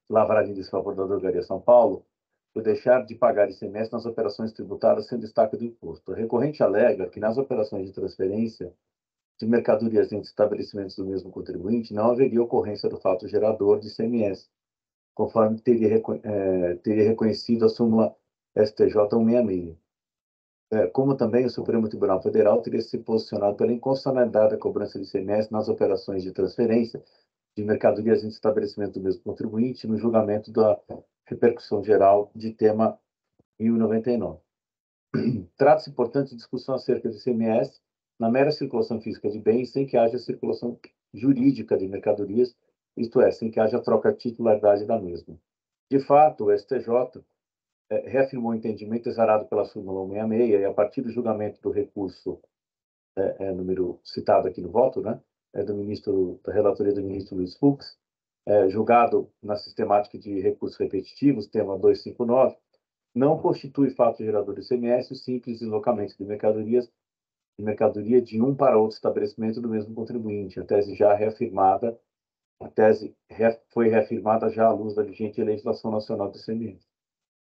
lavragem de desfavor da Drogaria São Paulo por deixar de pagar ICMS nas operações tributadas sem destaque do imposto. O recorrente alega que nas operações de transferência de mercadorias entre estabelecimentos do mesmo contribuinte não haveria ocorrência do fato gerador de ICMS, conforme teria reconhecido a súmula STJ 166. Como também o Supremo Tribunal Federal teria se posicionado pela inconstitucionalidade da cobrança de ICMS nas operações de transferência de mercadorias entre estabelecimentos do mesmo contribuinte no julgamento da repercussão geral de tema 1099. Trata-se, portanto, de discussão acerca de ICMS na mera circulação física de bens, sem que haja circulação jurídica de mercadorias, isto é, sem que haja troca de titularidade da mesma. De fato, o STJ reafirmou o entendimento exarado pela súmula 166 e, a partir do julgamento do recurso, número citado aqui no voto, né, da relatoria do ministro Luiz Fux, julgado na sistemática de recursos repetitivos, tema 259, não constitui fato gerador de ICMS o simples deslocamento de mercadoria de um para outro estabelecimento do mesmo contribuinte. A tese foi reafirmada já à luz da vigente legislação nacional do ICMS.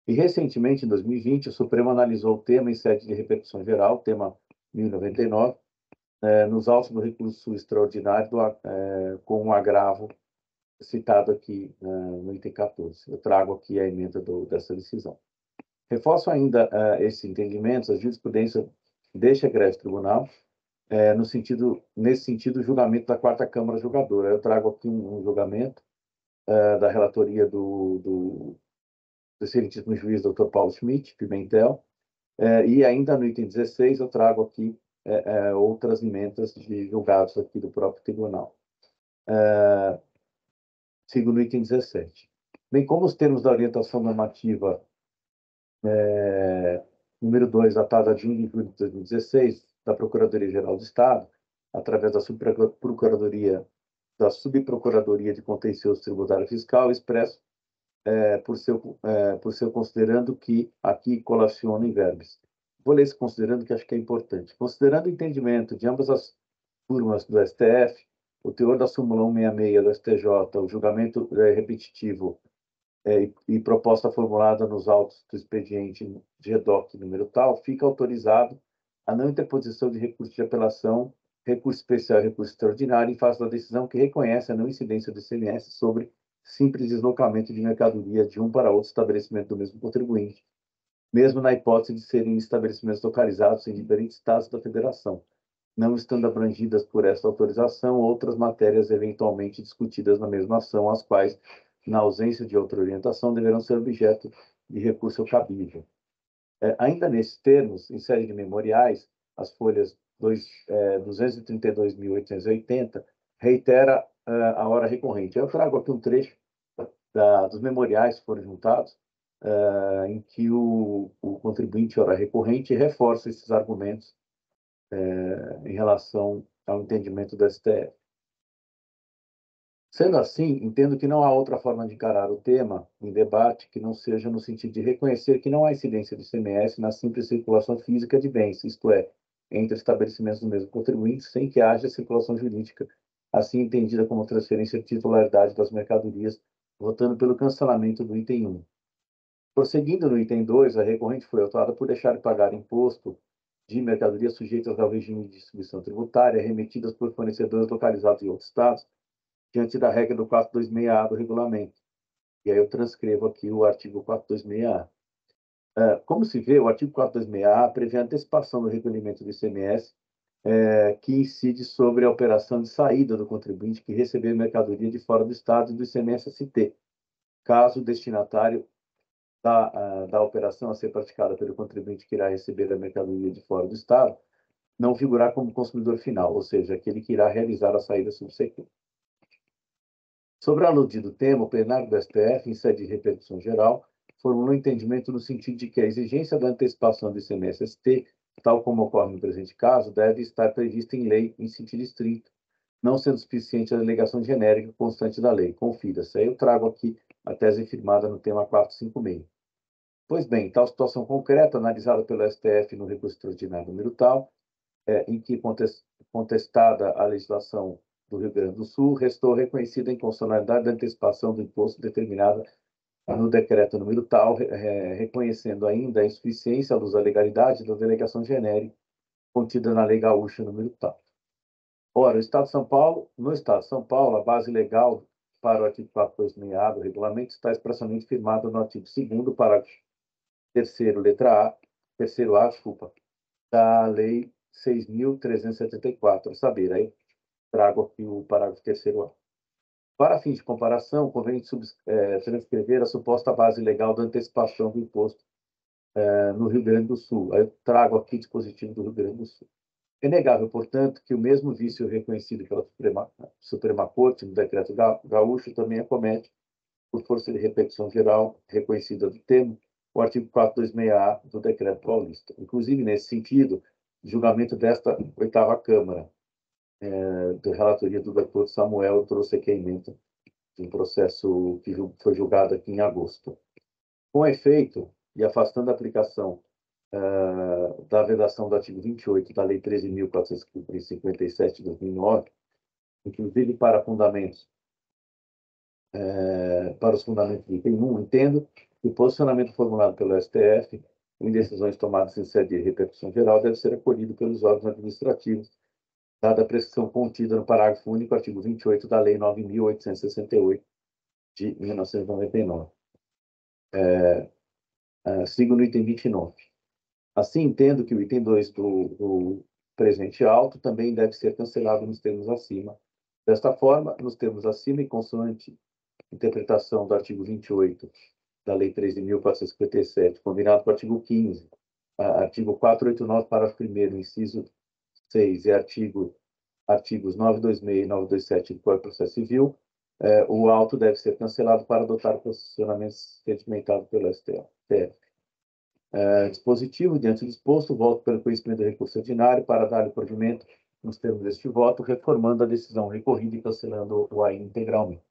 E, recentemente, em 2020, o Supremo analisou o tema em sede de repercussão geral, tema 1099, nos autos do recurso extraordinário com um agravo citado aqui no item 14. Eu trago aqui a emenda dessa decisão. Reforço ainda esses entendimentos, a jurisprudência deste egrégio tribunal, nesse sentido, o julgamento da quarta Câmara Julgadora. Eu trago aqui um julgamento da relatoria do excelentíssimo juiz Dr. Paulo Schmidt, Pimentel, e ainda no item 16 eu trago aqui outras emendas de julgados aqui do próprio tribunal. Sigo no item 17. Bem como os termos da orientação normativa número 2, datada de 1 de julho de 2016, da Procuradoria-Geral do Estado, através da Subprocuradoria de Contencioso Tributário Fiscal, expresso por seu considerando que aqui colaciona em verbis. Vou ler esse considerando, que acho que é importante. Considerando o entendimento de ambas as turmas do STF, o teor da súmula 166 do STJ, o julgamento repetitivo e proposta formulada nos autos do expediente de REDOC número tal, fica autorizado a não interposição de recurso de apelação, recurso especial e recurso extraordinário em face da decisão que reconhece a não incidência do ICMS sobre simples deslocamento de mercadoria de um para outro estabelecimento do mesmo contribuinte, mesmo na hipótese de serem estabelecimentos localizados em diferentes estados da federação, não estando abrangidas por esta autorização outras matérias eventualmente discutidas na mesma ação, as quais, na ausência de outra orientação, deverão ser objeto de recurso cabível. Ainda nesses termos, em série de memoriais, as folhas 232.880 reitera a hora recorrente. Eu trago aqui um trecho dos memoriais que foram juntados, em que o contribuinte hora recorrente reforça esses argumentos em relação ao entendimento do STF. Sendo assim, entendo que não há outra forma de encarar o tema em debate que não seja no sentido de reconhecer que não há incidência do ICMS na simples circulação física de bens, isto é, entre estabelecimentos do mesmo contribuinte, sem que haja circulação jurídica, assim entendida como transferência de titularidade das mercadorias, votando pelo cancelamento do item 1. Prosseguindo no item 2, a recorrente foi autuada por deixar de pagar imposto de mercadorias sujeitas ao regime de distribuição tributária remetidas por fornecedores localizados em outros estados, diante da regra do 426A do regulamento. E aí eu transcrevo aqui o artigo 426A. Como se vê, o artigo 426A prevê a antecipação do recolhimento do ICMS, que incide sobre a operação de saída do contribuinte que receber mercadoria de fora do Estado e do ICMS-ST, caso o destinatário da operação a ser praticada pelo contribuinte que irá receber a mercadoria de fora do Estado não figurar como consumidor final, ou seja, aquele que irá realizar a saída subsequente. Sobre o aludido tema, o plenário do STF, em sede de repercussão geral, formulou um entendimento no sentido de que a exigência da antecipação do ICMS-ST, tal como ocorre no presente caso, deve estar prevista em lei em sentido estrito, não sendo suficiente a alegação genérica constante da lei. Confira-se. Aí eu trago aqui a tese firmada no tema 456. Pois bem, tal situação concreta, analisada pelo STF no recurso extraordinário número tal, em que contestada a legislação do Rio Grande do Sul, restou reconhecida a inconstitucionalidade da antecipação do imposto determinada no decreto número tal, reconhecendo ainda a insuficiência à luz da legalidade da delegação genérica contida na Lei Gaúcha número tal. Ora, no Estado de São Paulo, a base legal para o artigo 426A do regulamento está expressamente firmada no artigo 2º, parágrafo 3º, letra A, da Lei 6.374, a saber, aí trago aqui o parágrafo 3º A. Para fins de comparação, convém transcrever a suposta base legal da antecipação do imposto no Rio Grande do Sul. Aí eu trago aqui o dispositivo do Rio Grande do Sul. É negável, portanto, que o mesmo vício reconhecido pela Suprema Corte no decreto gaúcho também acomete, por força de repercussão geral reconhecida do termo, o artigo 426A do decreto paulista. Inclusive, nesse sentido, o julgamento desta oitava Câmara, da relatoria do Dr. Samuel, trouxe aqui a emenda de um processo que foi julgado aqui em agosto. Com efeito, e afastando a aplicação da vedação do artigo 28 da Lei 13.457 de 2009, inclusive para os fundamentos do item 1, entendo O posicionamento formulado pelo STF em decisões tomadas em sede de repercussão geral deve ser acolhido pelos órgãos administrativos, dada a prescrição contida no parágrafo único, artigo 28 da Lei 9.868, de 1999. Sigo no item 29. Assim, entendo que o item 2 do presente auto também deve ser cancelado nos termos acima. Desta forma, nos termos acima e consoante interpretação do artigo 28 da Lei 13.457, combinado com o artigo 15, artigo 489, parágrafo 1º, inciso 6 e artigos 926 e 927 do Código de Processo Civil, o auto deve ser cancelado para adotar o posicionamento sedimentado pelo STF. Dispositivo, diante do exposto, voto pelo conhecimento do recurso ordinário para dar-lhe provimento nos termos deste voto, reformando a decisão recorrida e cancelando o AI integralmente.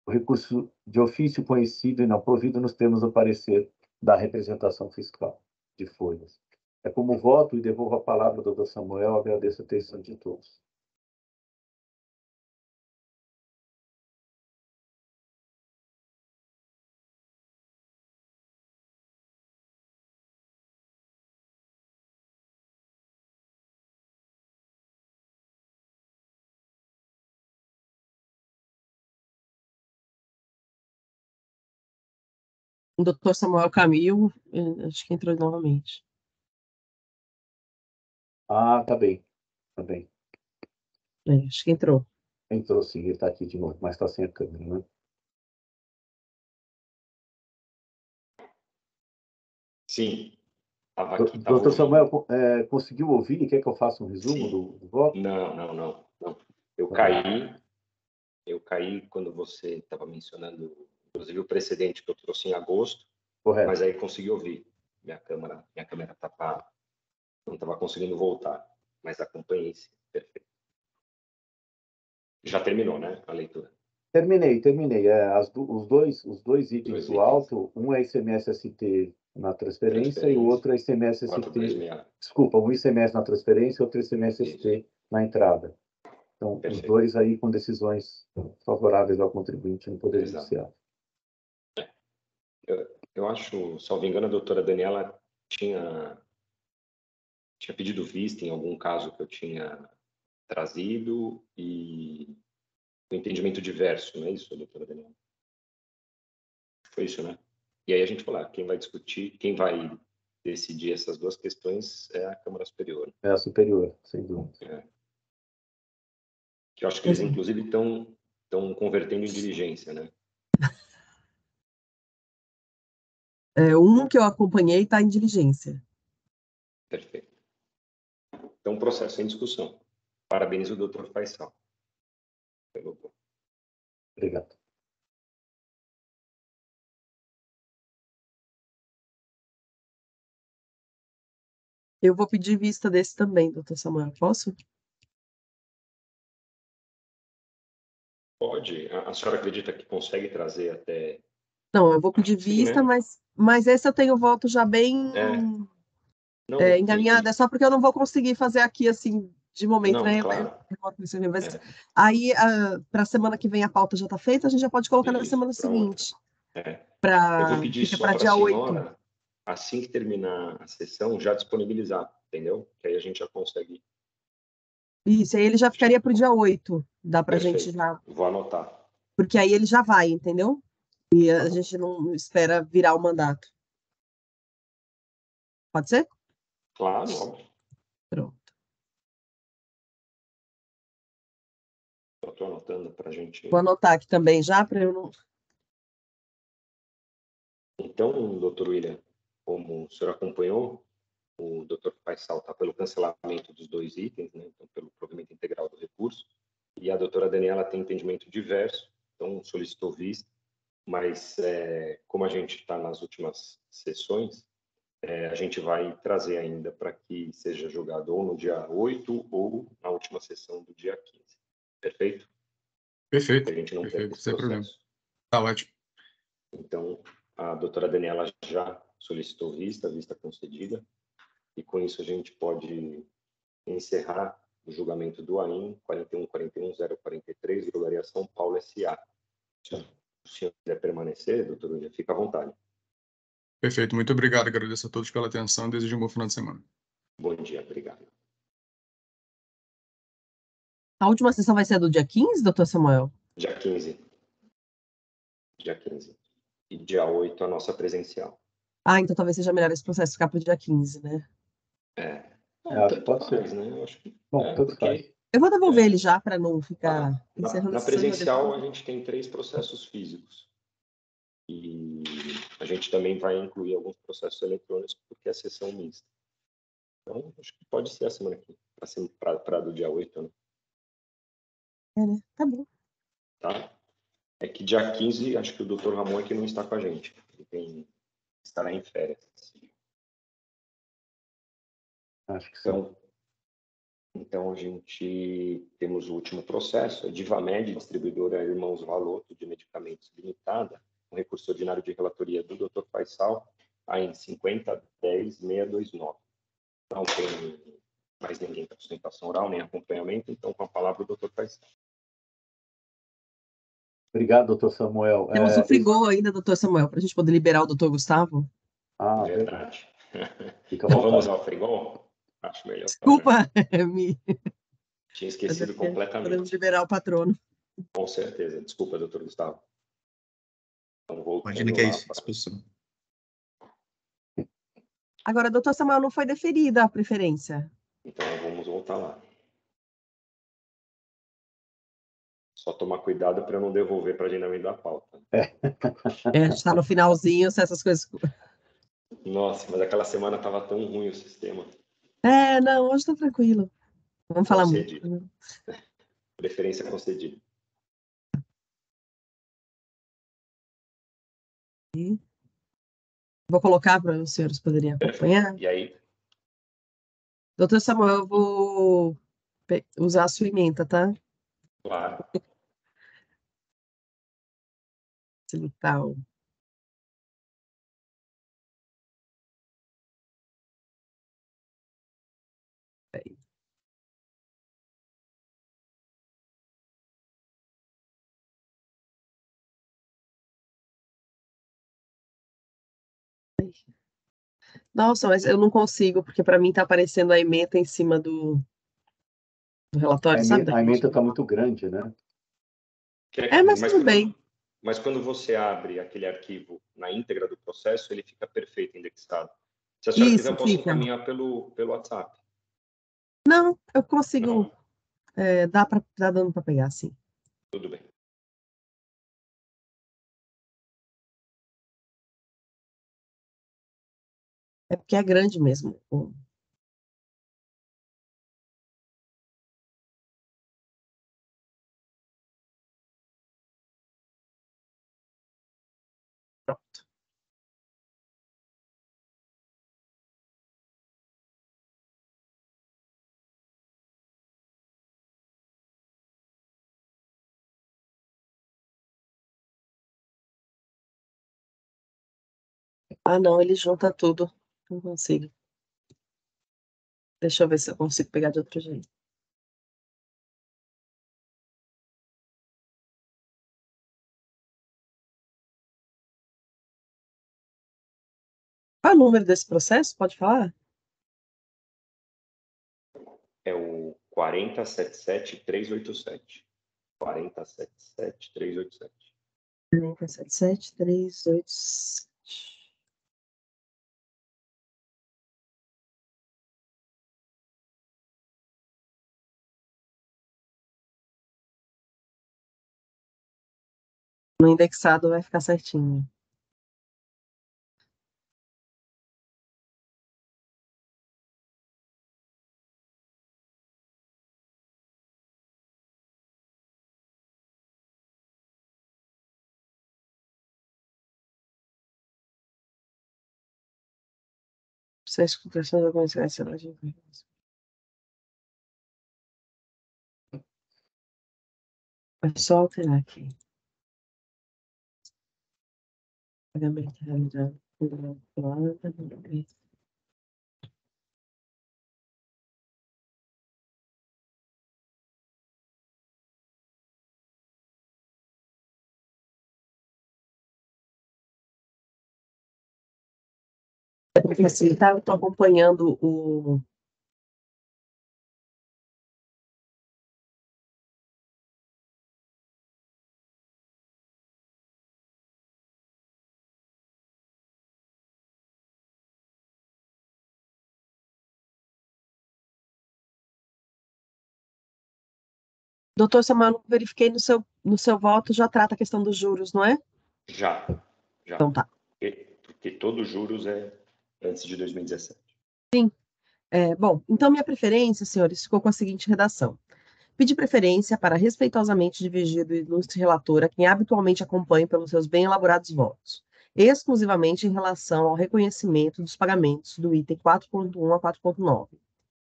O recurso de ofício conhecido e não provido nos termos do parecer da representação fiscal de folhas. É como voto e devolvo a palavra ao doutor Samuel. Agradeço a atenção de todos. O doutor Samuel Camilo, acho que entrou novamente. Tá bem. Tá bem. Acho que entrou. Entrou sim, ele está aqui de novo, mas está sem a câmera, né? Sim, estava aqui. Doutor Samuel, conseguiu ouvir? Quer que eu faça um resumo do voto? Não. Eu caí quando você estava mencionando, inclusive, o precedente que eu trouxe em agosto. Correto. Mas aí consegui ouvir. Minha câmera não estava conseguindo voltar, mas acompanhei sim. Perfeito. Já terminou, né, a leitura? Terminei. Os dois itens do auto, um é ICMS-ST na transferência e o outro é ICMS-ST. Desculpa, um ICMS na transferência e outro ICMS-ST na entrada. Então, Perfeito. Os dois aí com decisões favoráveis ao contribuinte no Poder Judiciário. Eu acho, salvo engano, a doutora Daniela tinha pedido vista em algum caso que eu tinha trazido e o entendimento diverso, não é isso, doutora Daniela? Foi isso, né? E aí a gente falou, quem vai discutir, quem vai decidir essas duas questões é a Câmara Superior. É a superior, sem dúvida. Que eu acho que eles, inclusive, estão convertendo em diligência, né? Um que eu acompanhei está em diligência. Perfeito. Então, processo em discussão. Parabenizo o doutor Faisal. Obrigado. Eu vou pedir vista desse também, doutor Samuel. Posso? Pode. A senhora acredita que consegue trazer até... Não, eu vou pedir vista, né? mas esse eu tenho voto já bem encaminhado. É só porque eu não vou conseguir fazer aqui, assim, de momento, não, né? Claro. Aí, para a semana que vem, a pauta já está feita, a gente já pode colocar na semana seguinte. Eu vou pedir só para a dia senhora, 8. Assim que terminar a sessão, já disponibilizar, entendeu? Que aí a gente já consegue... Isso, aí ele já ficaria para o dia 8. Dá para a gente já... Vou anotar. Porque aí ele já vai, entendeu? E a gente não espera virar o mandato. Pode ser? Claro, óbvio. Pronto. Eu estou anotando para a gente... Vou anotar aqui também já, para eu não... Então, doutor William, como o senhor acompanhou, o doutor Faisal está pelo cancelamento dos dois itens, né? Então, pelo provimento integral do recurso, e a doutora Daniela tem entendimento diverso, então solicitou vista, mas como a gente está nas últimas sessões, a gente vai trazer ainda para que seja julgado ou no dia 8 ou na última sessão do dia 15. Perfeito? Perfeito. A gente não Perfeito, perca esse sem processo. problema. Tá ótimo. Então, a doutora Daniela já solicitou vista concedida, e com isso a gente pode encerrar o julgamento do AIM 41.41.043, Drogaria São Paulo S.A. Se o senhor quiser permanecer, doutor William, fica à vontade. Perfeito, muito obrigado. Agradeço a todos pela atenção e desejo um bom final de semana. Bom dia, obrigado. A última sessão vai ser a do dia 15, doutor Samuel? Dia 15. Dia 15. E dia 8 a nossa presencial. Ah, então talvez seja melhor esse processo ficar para o dia 15, né? Acho que pode ser. Né? Eu acho que, Bom, tanto porque faz. Eu vou devolver ele já para não ficar na encerrando a sessão. presencial a gente tem 3 processos físicos. E a gente também vai incluir alguns processos eletrônicos porque é sessão mista. Então, acho que pode ser a semana aqui, para do dia 8, né? Né? Tá bom. Tá? É que dia 15, acho que o Dr. Ramon aqui não está com a gente. Ele estará em férias. Acho que sim. Então, a gente temos o último processo, a Divamed, distribuidora Irmãos Valotto de Medicamentos Limitada, um recurso ordinário de relatoria do Dr. Faisal, em 50.10.629. Não tem mais ninguém para sustentação oral, nem acompanhamento, então, com a palavra, o Dr. Faisal. Obrigado, doutor Samuel. Temos o frigol ainda, doutor Samuel, para a gente poder liberar o doutor Gustavo. Ah, Verdade. Fica à Então, vontade. vamos ao frigol? Acho melhor. Desculpa, me... Tinha esquecido completamente. Podemos liberar o patrono. Com certeza. Desculpa, doutor Gustavo. Então, voltando Imagina que é lá isso, para- disposição. Agora, doutor Samuel, não foi deferida a preferência. Então, vamos voltar lá. Só tomar cuidado para não devolver para agendamento da pauta. A gente está no finalzinho, se essas coisas... Nossa, mas aquela semana estava tão ruim o sistema. Não, hoje está tranquilo. Vamos falar muito. Concedido. Preferência concedida. Vou colocar para os senhores poderem acompanhar. E aí, Doutor Samuel, eu vou usar a sua ementa, tá? claro, Facilitar o... Nossa, mas eu não consigo, porque para mim está aparecendo a ementa em cima do relatório, sabe? A ementa está muito grande, né? Mas tudo bem. Mas quando você abre aquele arquivo na íntegra do processo, ele fica perfeito indexado. Se a senhora quiser, eu posso encaminhar pelo WhatsApp. Não, eu consigo. Tá dando para pegar, sim. Tudo bem. É porque é grande mesmo. Pronto. Ah, não, ele junta tudo. Não consigo. Deixa eu ver se eu consigo pegar de outro jeito. Qual é o número desse processo? Pode falar? É o 4077387. 4077387. 477-387. No indexado vai ficar certinho. Processo de criação da organização. É só alterar aqui. Pagamento realizado. para facilitar, eu estou acompanhando o... Doutor Samuel, verifiquei no seu voto, já trata a questão dos juros, não é? Já. Então tá. Porque todos os juros é antes de 2017. Sim. Bom, então minha preferência, senhores, ficou com a seguinte redação. Pedi preferência para respeitosamente dirigir do ilustre relator a quem habitualmente acompanhe pelos seus bem elaborados votos, exclusivamente em relação ao reconhecimento dos pagamentos do item 4.1 a 4.9.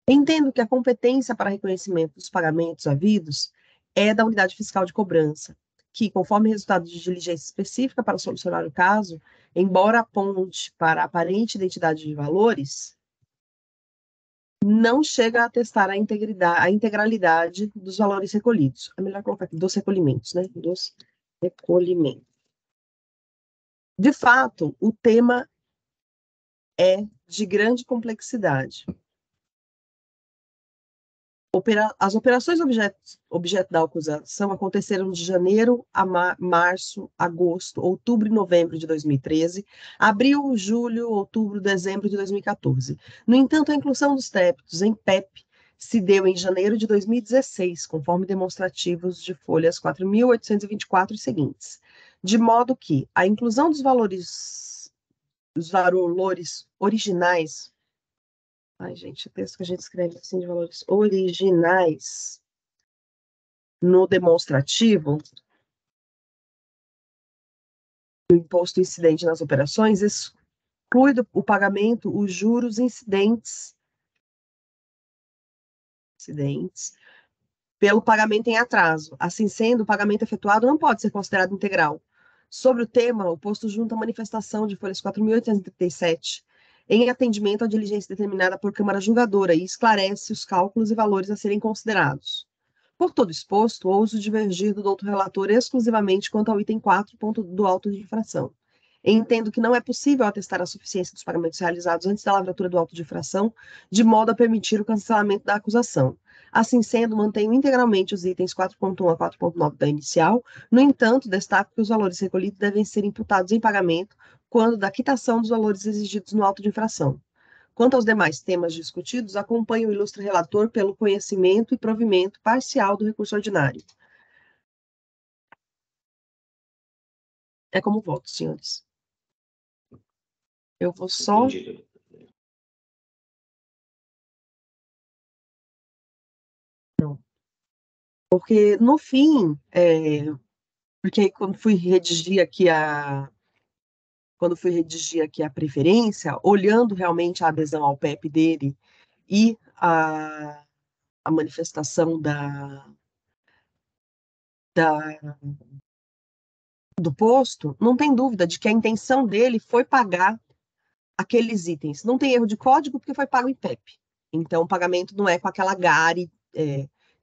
Entendo que a competência para reconhecimento dos pagamentos havidos é da unidade fiscal de cobrança, que, conforme resultado de diligência específica para solucionar o caso, embora aponte para a aparente identidade de valores, não chega a atestar a integralidade dos valores recolhidos. É melhor colocar aqui, dos recolhimentos, né? Dos recolhimentos. De fato, o tema é de grande complexidade. As operações objeto da acusação aconteceram de janeiro a março, agosto, outubro e novembro de 2013, abril, julho, outubro, dezembro de 2014. No entanto, a inclusão dos débitos em PEP se deu em janeiro de 2016, conforme demonstrativos de folhas 4.824 e seguintes, de modo que a inclusão dos valores originais. Ai, gente, o texto que a gente escreve assim de valores originais no demonstrativo do imposto incidente nas operações exclui o pagamento os juros incidentes pelo pagamento em atraso. Assim sendo, o pagamento efetuado não pode ser considerado integral. Sobre o tema, o posto junta a manifestação de folhas 4.837 em atendimento à diligência determinada por Câmara Julgadora e esclarece os cálculos e valores a serem considerados. Por todo exposto, ouso divergir do doutor relator exclusivamente quanto ao item 4 do auto de infração. Entendo que não é possível atestar a suficiência dos pagamentos realizados antes da lavratura do auto de infração, de modo a permitir o cancelamento da acusação. Assim sendo, mantenho integralmente os itens 4.1 a 4.9 da inicial. No entanto, destaco que os valores recolhidos devem ser imputados em pagamento quando da quitação dos valores exigidos no auto de infração. Quanto aos demais temas discutidos, acompanho o ilustre relator pelo conhecimento e provimento parcial do recurso ordinário. É como voto, senhores. Eu vou só... Entendido. Porque, no fim, porque quando fui redigir aqui a preferência, olhando realmente a adesão ao PEP dele e a manifestação do posto, não tem dúvida de que a intenção dele foi pagar aqueles itens. Não tem erro de código porque foi pago em PEP. Então, o pagamento não é com aquela GARI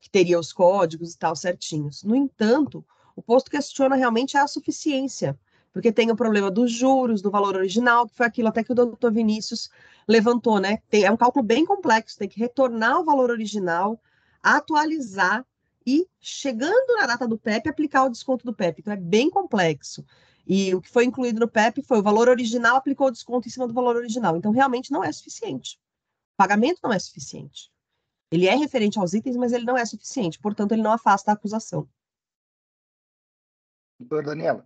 que teria os códigos e tal certinhos. No entanto, o posto questiona realmente a suficiência, porque tem o problema dos juros, do valor original, que foi aquilo até que o doutor Vinícius levantou, né? É um cálculo bem complexo, tem que retornar o valor original, atualizar e, chegando na data do PEP, aplicar o desconto do PEP. Então, é bem complexo. E o que foi incluído no PEP foi o valor original, aplicou o desconto em cima do valor original. Então, realmente não é suficiente. O pagamento não é suficiente. Ele é referente aos itens, mas ele não é suficiente. Portanto, ele não afasta a acusação. Doutor Daniela,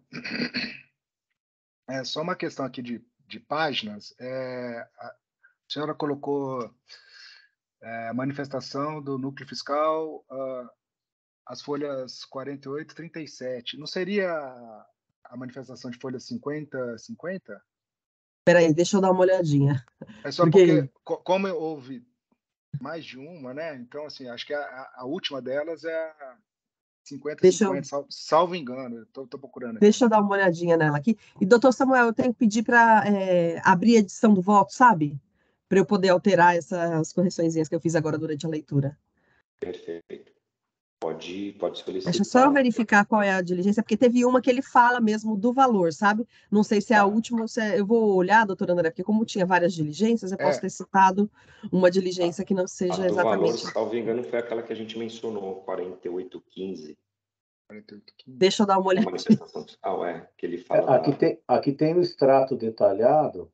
só uma questão aqui de páginas. A senhora colocou a manifestação do núcleo fiscal, as folhas 48 e 37. Não seria a manifestação de folha 50, 50? Espera aí, deixa eu dar uma olhadinha. É só porque como houve mais de uma, né? Então, assim, acho que a última delas é a 50, 50, salvo engano. Estou procurando aqui. Deixa eu dar uma olhadinha nela aqui. E, doutor Samuel, eu tenho que pedir para abrir a edição do voto, sabe? Para eu poder alterar essas correçõezinhas que eu fiz agora durante a leitura. Perfeito. Pode solicitar. Deixa só eu verificar qual é a diligência, porque teve uma que ele fala mesmo do valor, sabe? Não sei se é a última ou se é... Eu vou olhar, doutora André, porque como tinha várias diligências, eu posso ter citado uma diligência que não seja A do valor, exatamente... salvo engano, foi aquela que a gente mencionou, 4815. 48,15. Deixa eu dar uma A olhada. manifestação fiscal, que ele fala. Aqui tem um extrato detalhado.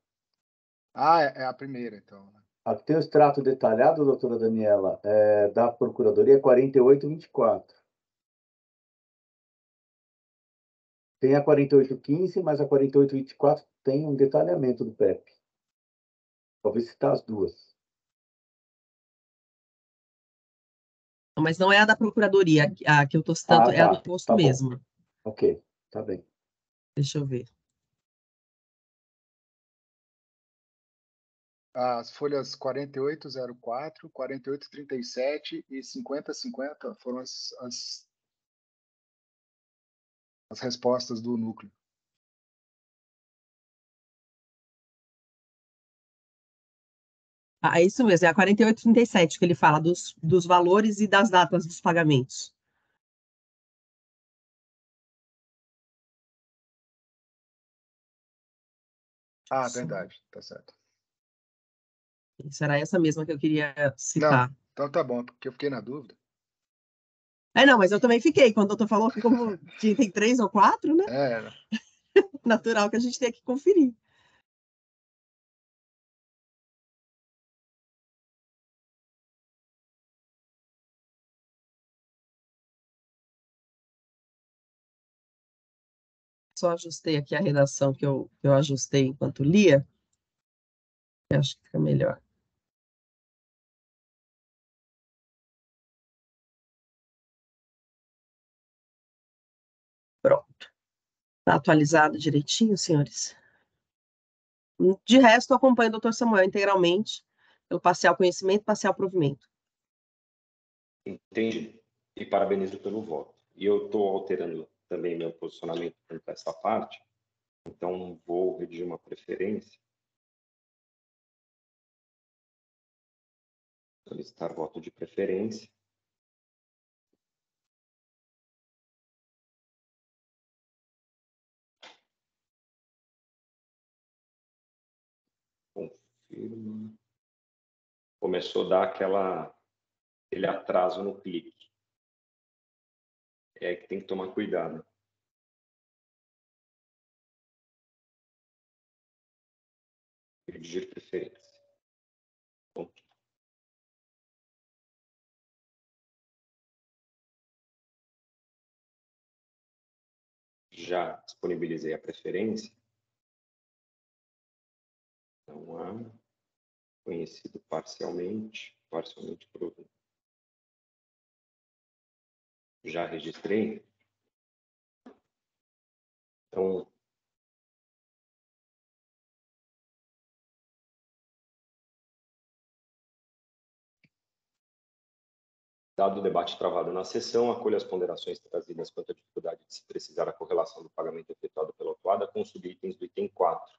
É a primeira, então. Aqui tem o extrato detalhado, doutora Daniela, da Procuradoria 4824. Tem a 4815, mas a 4824 tem um detalhamento do PEP. Talvez citar as duas. Mas não é a da Procuradoria, a que eu estou citando, é a do posto tá mesmo. Bom. Ok, tá bem. Deixa eu ver. As folhas 4804, 4837 e 5050 foram as respostas do núcleo. É isso mesmo, é a 4837 que ele fala dos valores e das datas dos pagamentos. Verdade, tá certo. Será essa mesma que eu queria citar. Não, então tá bom, porque eu fiquei na dúvida. Não, mas eu também fiquei, quando o doutor falou que como tem 3 ou 4, né? Natural que a gente tenha que conferir. Só ajustei aqui a redação que eu ajustei enquanto lia. Eu acho que fica melhor. Pronto. Está atualizado direitinho, senhores? De resto, eu acompanho o doutor Samuel integralmente, pelo parcial conhecimento e parcial provimento. Entendi. E parabenizo pelo voto. E eu estou alterando também meu posicionamento quanto a essa parte, então vou redigir uma preferência. Solicitar voto de preferência. Confirma. Começou a dar aquele atraso no clique. Que tem que tomar cuidado. Redigir preferência. Ponto. Já disponibilizei a preferência. Não há. Conhecido parcialmente provido. Já registrei. Então, dado o debate travado na sessão, acolho as ponderações trazidas quanto à dificuldade de se precisar a correlação do pagamento efetuado pela autuada com os subitens do item 4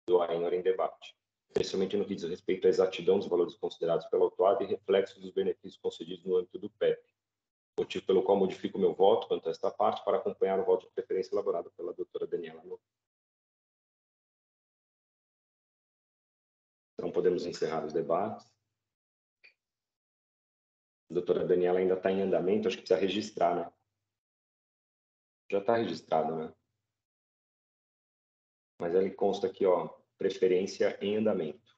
do ainda em debate, especialmente no que diz respeito à exatidão dos valores considerados pela autuada e reflexo dos benefícios concedidos no âmbito do PEP, motivo pelo qual modifico meu voto quanto a esta parte para acompanhar o voto de preferência elaborado pela doutora Daniela. Então, podemos encerrar os debates. A doutora Daniela ainda está em andamento, acho que precisa registrar, né? Já está registrado, né? Mas ele consta aqui, preferência em andamento.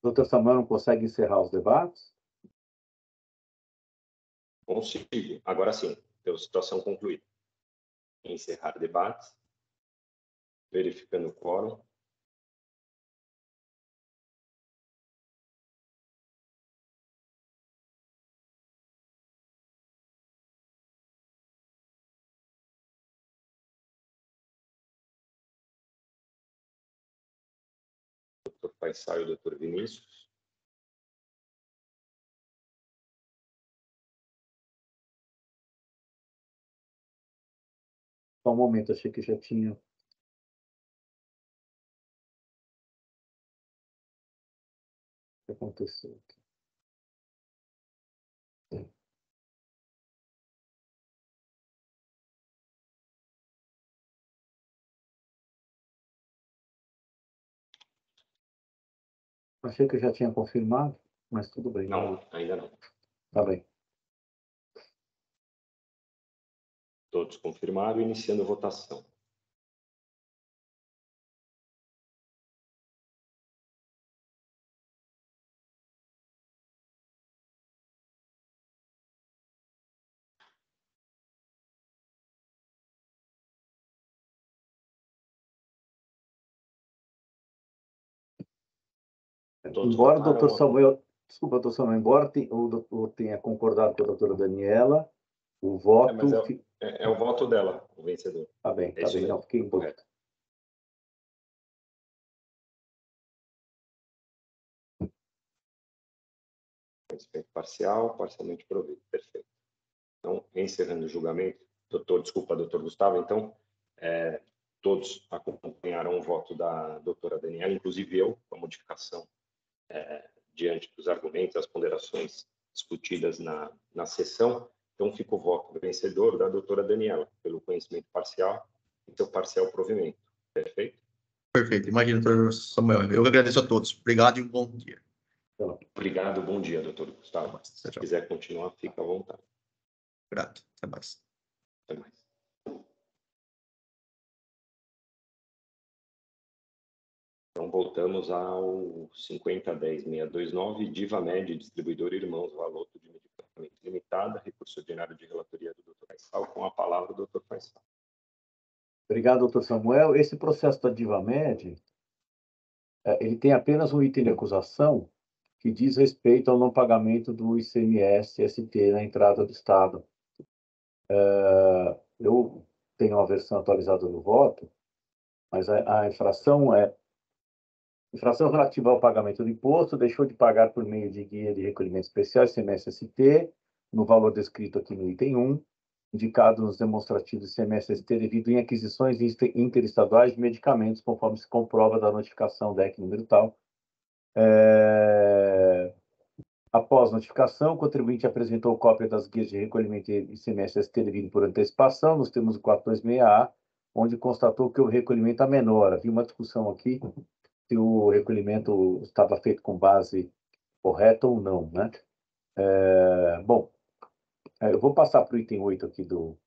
Doutor Samuel não consegue encerrar os debates? Consigo. Agora sim, deu situação concluída. Encerrar debates. Verificando o quórum. Doutor Faisal e o doutor Vinícius. Só um momento, achei que já tinha. O que aconteceu aqui? Achei que eu já tinha confirmado, mas tudo bem. Não, ainda não. Tá bem. Todos confirmaram, iniciando a votação. Todos Embora o votaram, doutor Samuel, desculpa, doutor Samuel, embora o doutor tenha concordado com a doutora Daniela, o voto... mas é o voto dela, o vencedor. Tá bem, É isso mesmo, não, fiquei em dúvida. correto. Conhecimento parcial, parcialmente provido. Perfeito. Então, encerrando o julgamento, doutor Gustavo, então, todos acompanharam o voto da doutora Daniela, inclusive eu, com a modificação diante dos argumentos, das ponderações discutidas na sessão. Então, fica o voto vencedor da doutora Daniela, pelo conhecimento parcial e seu parcial provimento. Perfeito? Perfeito. Imagina, doutor Samuel. Eu agradeço a todos. Obrigado e um bom dia. Obrigado, bom dia, doutor Gustavo. Se Tchau. quiser continuar, fica à vontade. Grato. Até mais. Até mais. Então, voltamos ao 5010-629, Divamed, distribuidor Irmãos Valoto de Medicamentos Limitada, recurso ordinário de relatoria do Dr. Faisal. Com a palavra, o Dr. Faisal. Obrigado, doutor Samuel. Esse processo da Divamed, ele tem apenas um item de acusação que diz respeito ao não pagamento do ICMS-ST na entrada do Estado. Eu tenho uma versão atualizada do voto, mas a infração é infração relativa ao pagamento do imposto, deixou de pagar por meio de guia de recolhimento especial, ICMS-ST, no valor descrito aqui no item 1, indicado nos demonstrativos ICMS-ST devido em aquisições interestaduais de medicamentos, conforme se comprova da notificação DEC número tal. Após notificação, o contribuinte apresentou cópia das guias de recolhimento ICMS-ST devido por antecipação, nos termos do 426A, onde constatou que o recolhimento é menor. Havia uma discussão aqui se o recolhimento estava feito com base correta ou não, né? Bom, eu vou passar para o item 8 aqui do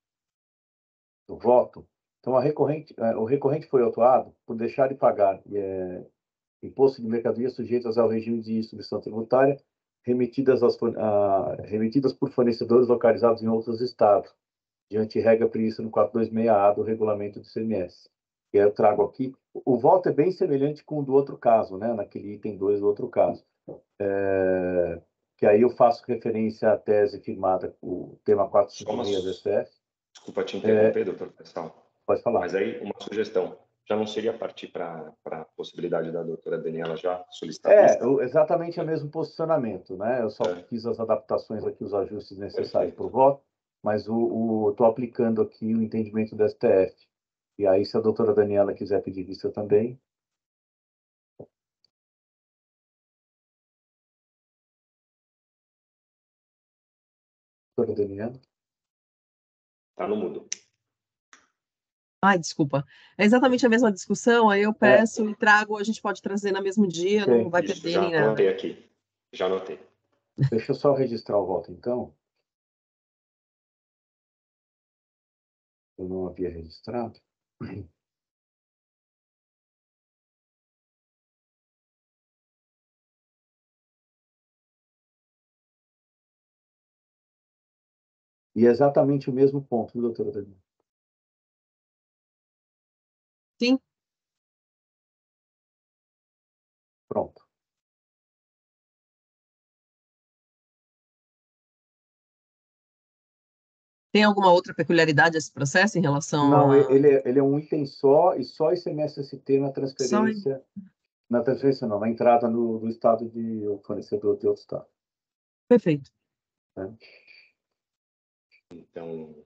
voto. Então, o recorrente foi autuado por deixar de pagar imposto de mercadorias sujeitas ao regime de substituição tributária remetidas por fornecedores localizados em outros estados, diante regra prevista no 426A do regulamento do ICMS. Que eu trago aqui. O voto é bem semelhante com o do outro caso, né? Naquele item 2 do outro caso. Que aí eu faço referência à tese firmada com o tema 456 do STF. Desculpa te interromper, doutor Faisal. Pode falar. Mas aí, uma sugestão. Já não seria partir para a possibilidade da doutora Daniela já solicitar vista? Exatamente o mesmo posicionamento, né? Eu só fiz as adaptações aqui, os ajustes necessários para o voto, mas estou aplicando aqui o entendimento do STF. E aí, se a doutora Daniela quiser pedir vista também. Doutora Daniela? Está no mudo. Ai, desculpa. É exatamente a mesma discussão, aí eu peço e trago, a gente pode trazer no mesmo dia, não vai perder já nem nada. anotei aqui. Já anotei. Deixa eu só registrar o voto, então. Eu não havia registrado. E é exatamente o mesmo ponto, doutora Daniela? Sim. Pronto. Tem alguma outra peculiaridade esse processo em relação Não, a... ele é um item só, e só ICMS-ST na transferência. Na transferência não, na entrada do estado de fornecedor de outro estado. Perfeito. Então,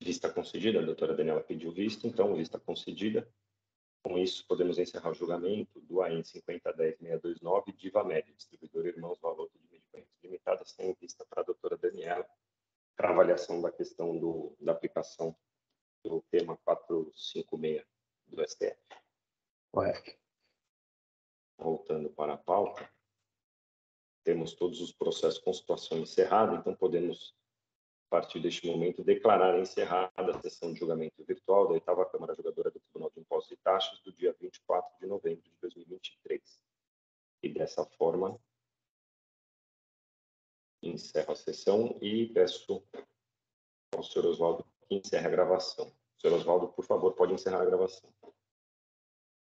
Vista concedida, a doutora Daniela pediu vista, então, vista concedida. Com isso, podemos encerrar o julgamento do AN 5010-629, Divamed, distribuidor Irmãos Valuto de Medicamentos Limitada, sem vista para a doutora Daniela, para avaliação da questão da aplicação do tema 456 do STF. Correto. Voltando para a pauta, temos todos os processos com situação encerrada, então podemos, a partir deste momento, declarar encerrada a sessão de julgamento virtual da 8ª Câmara Julgadora do Tribunal de Impostos e Taxas do dia 24 de novembro de 2023. E dessa forma, encerro a sessão e peço ao senhor Oswaldo que encerre a gravação. Senhor Oswaldo, por favor, pode encerrar a gravação.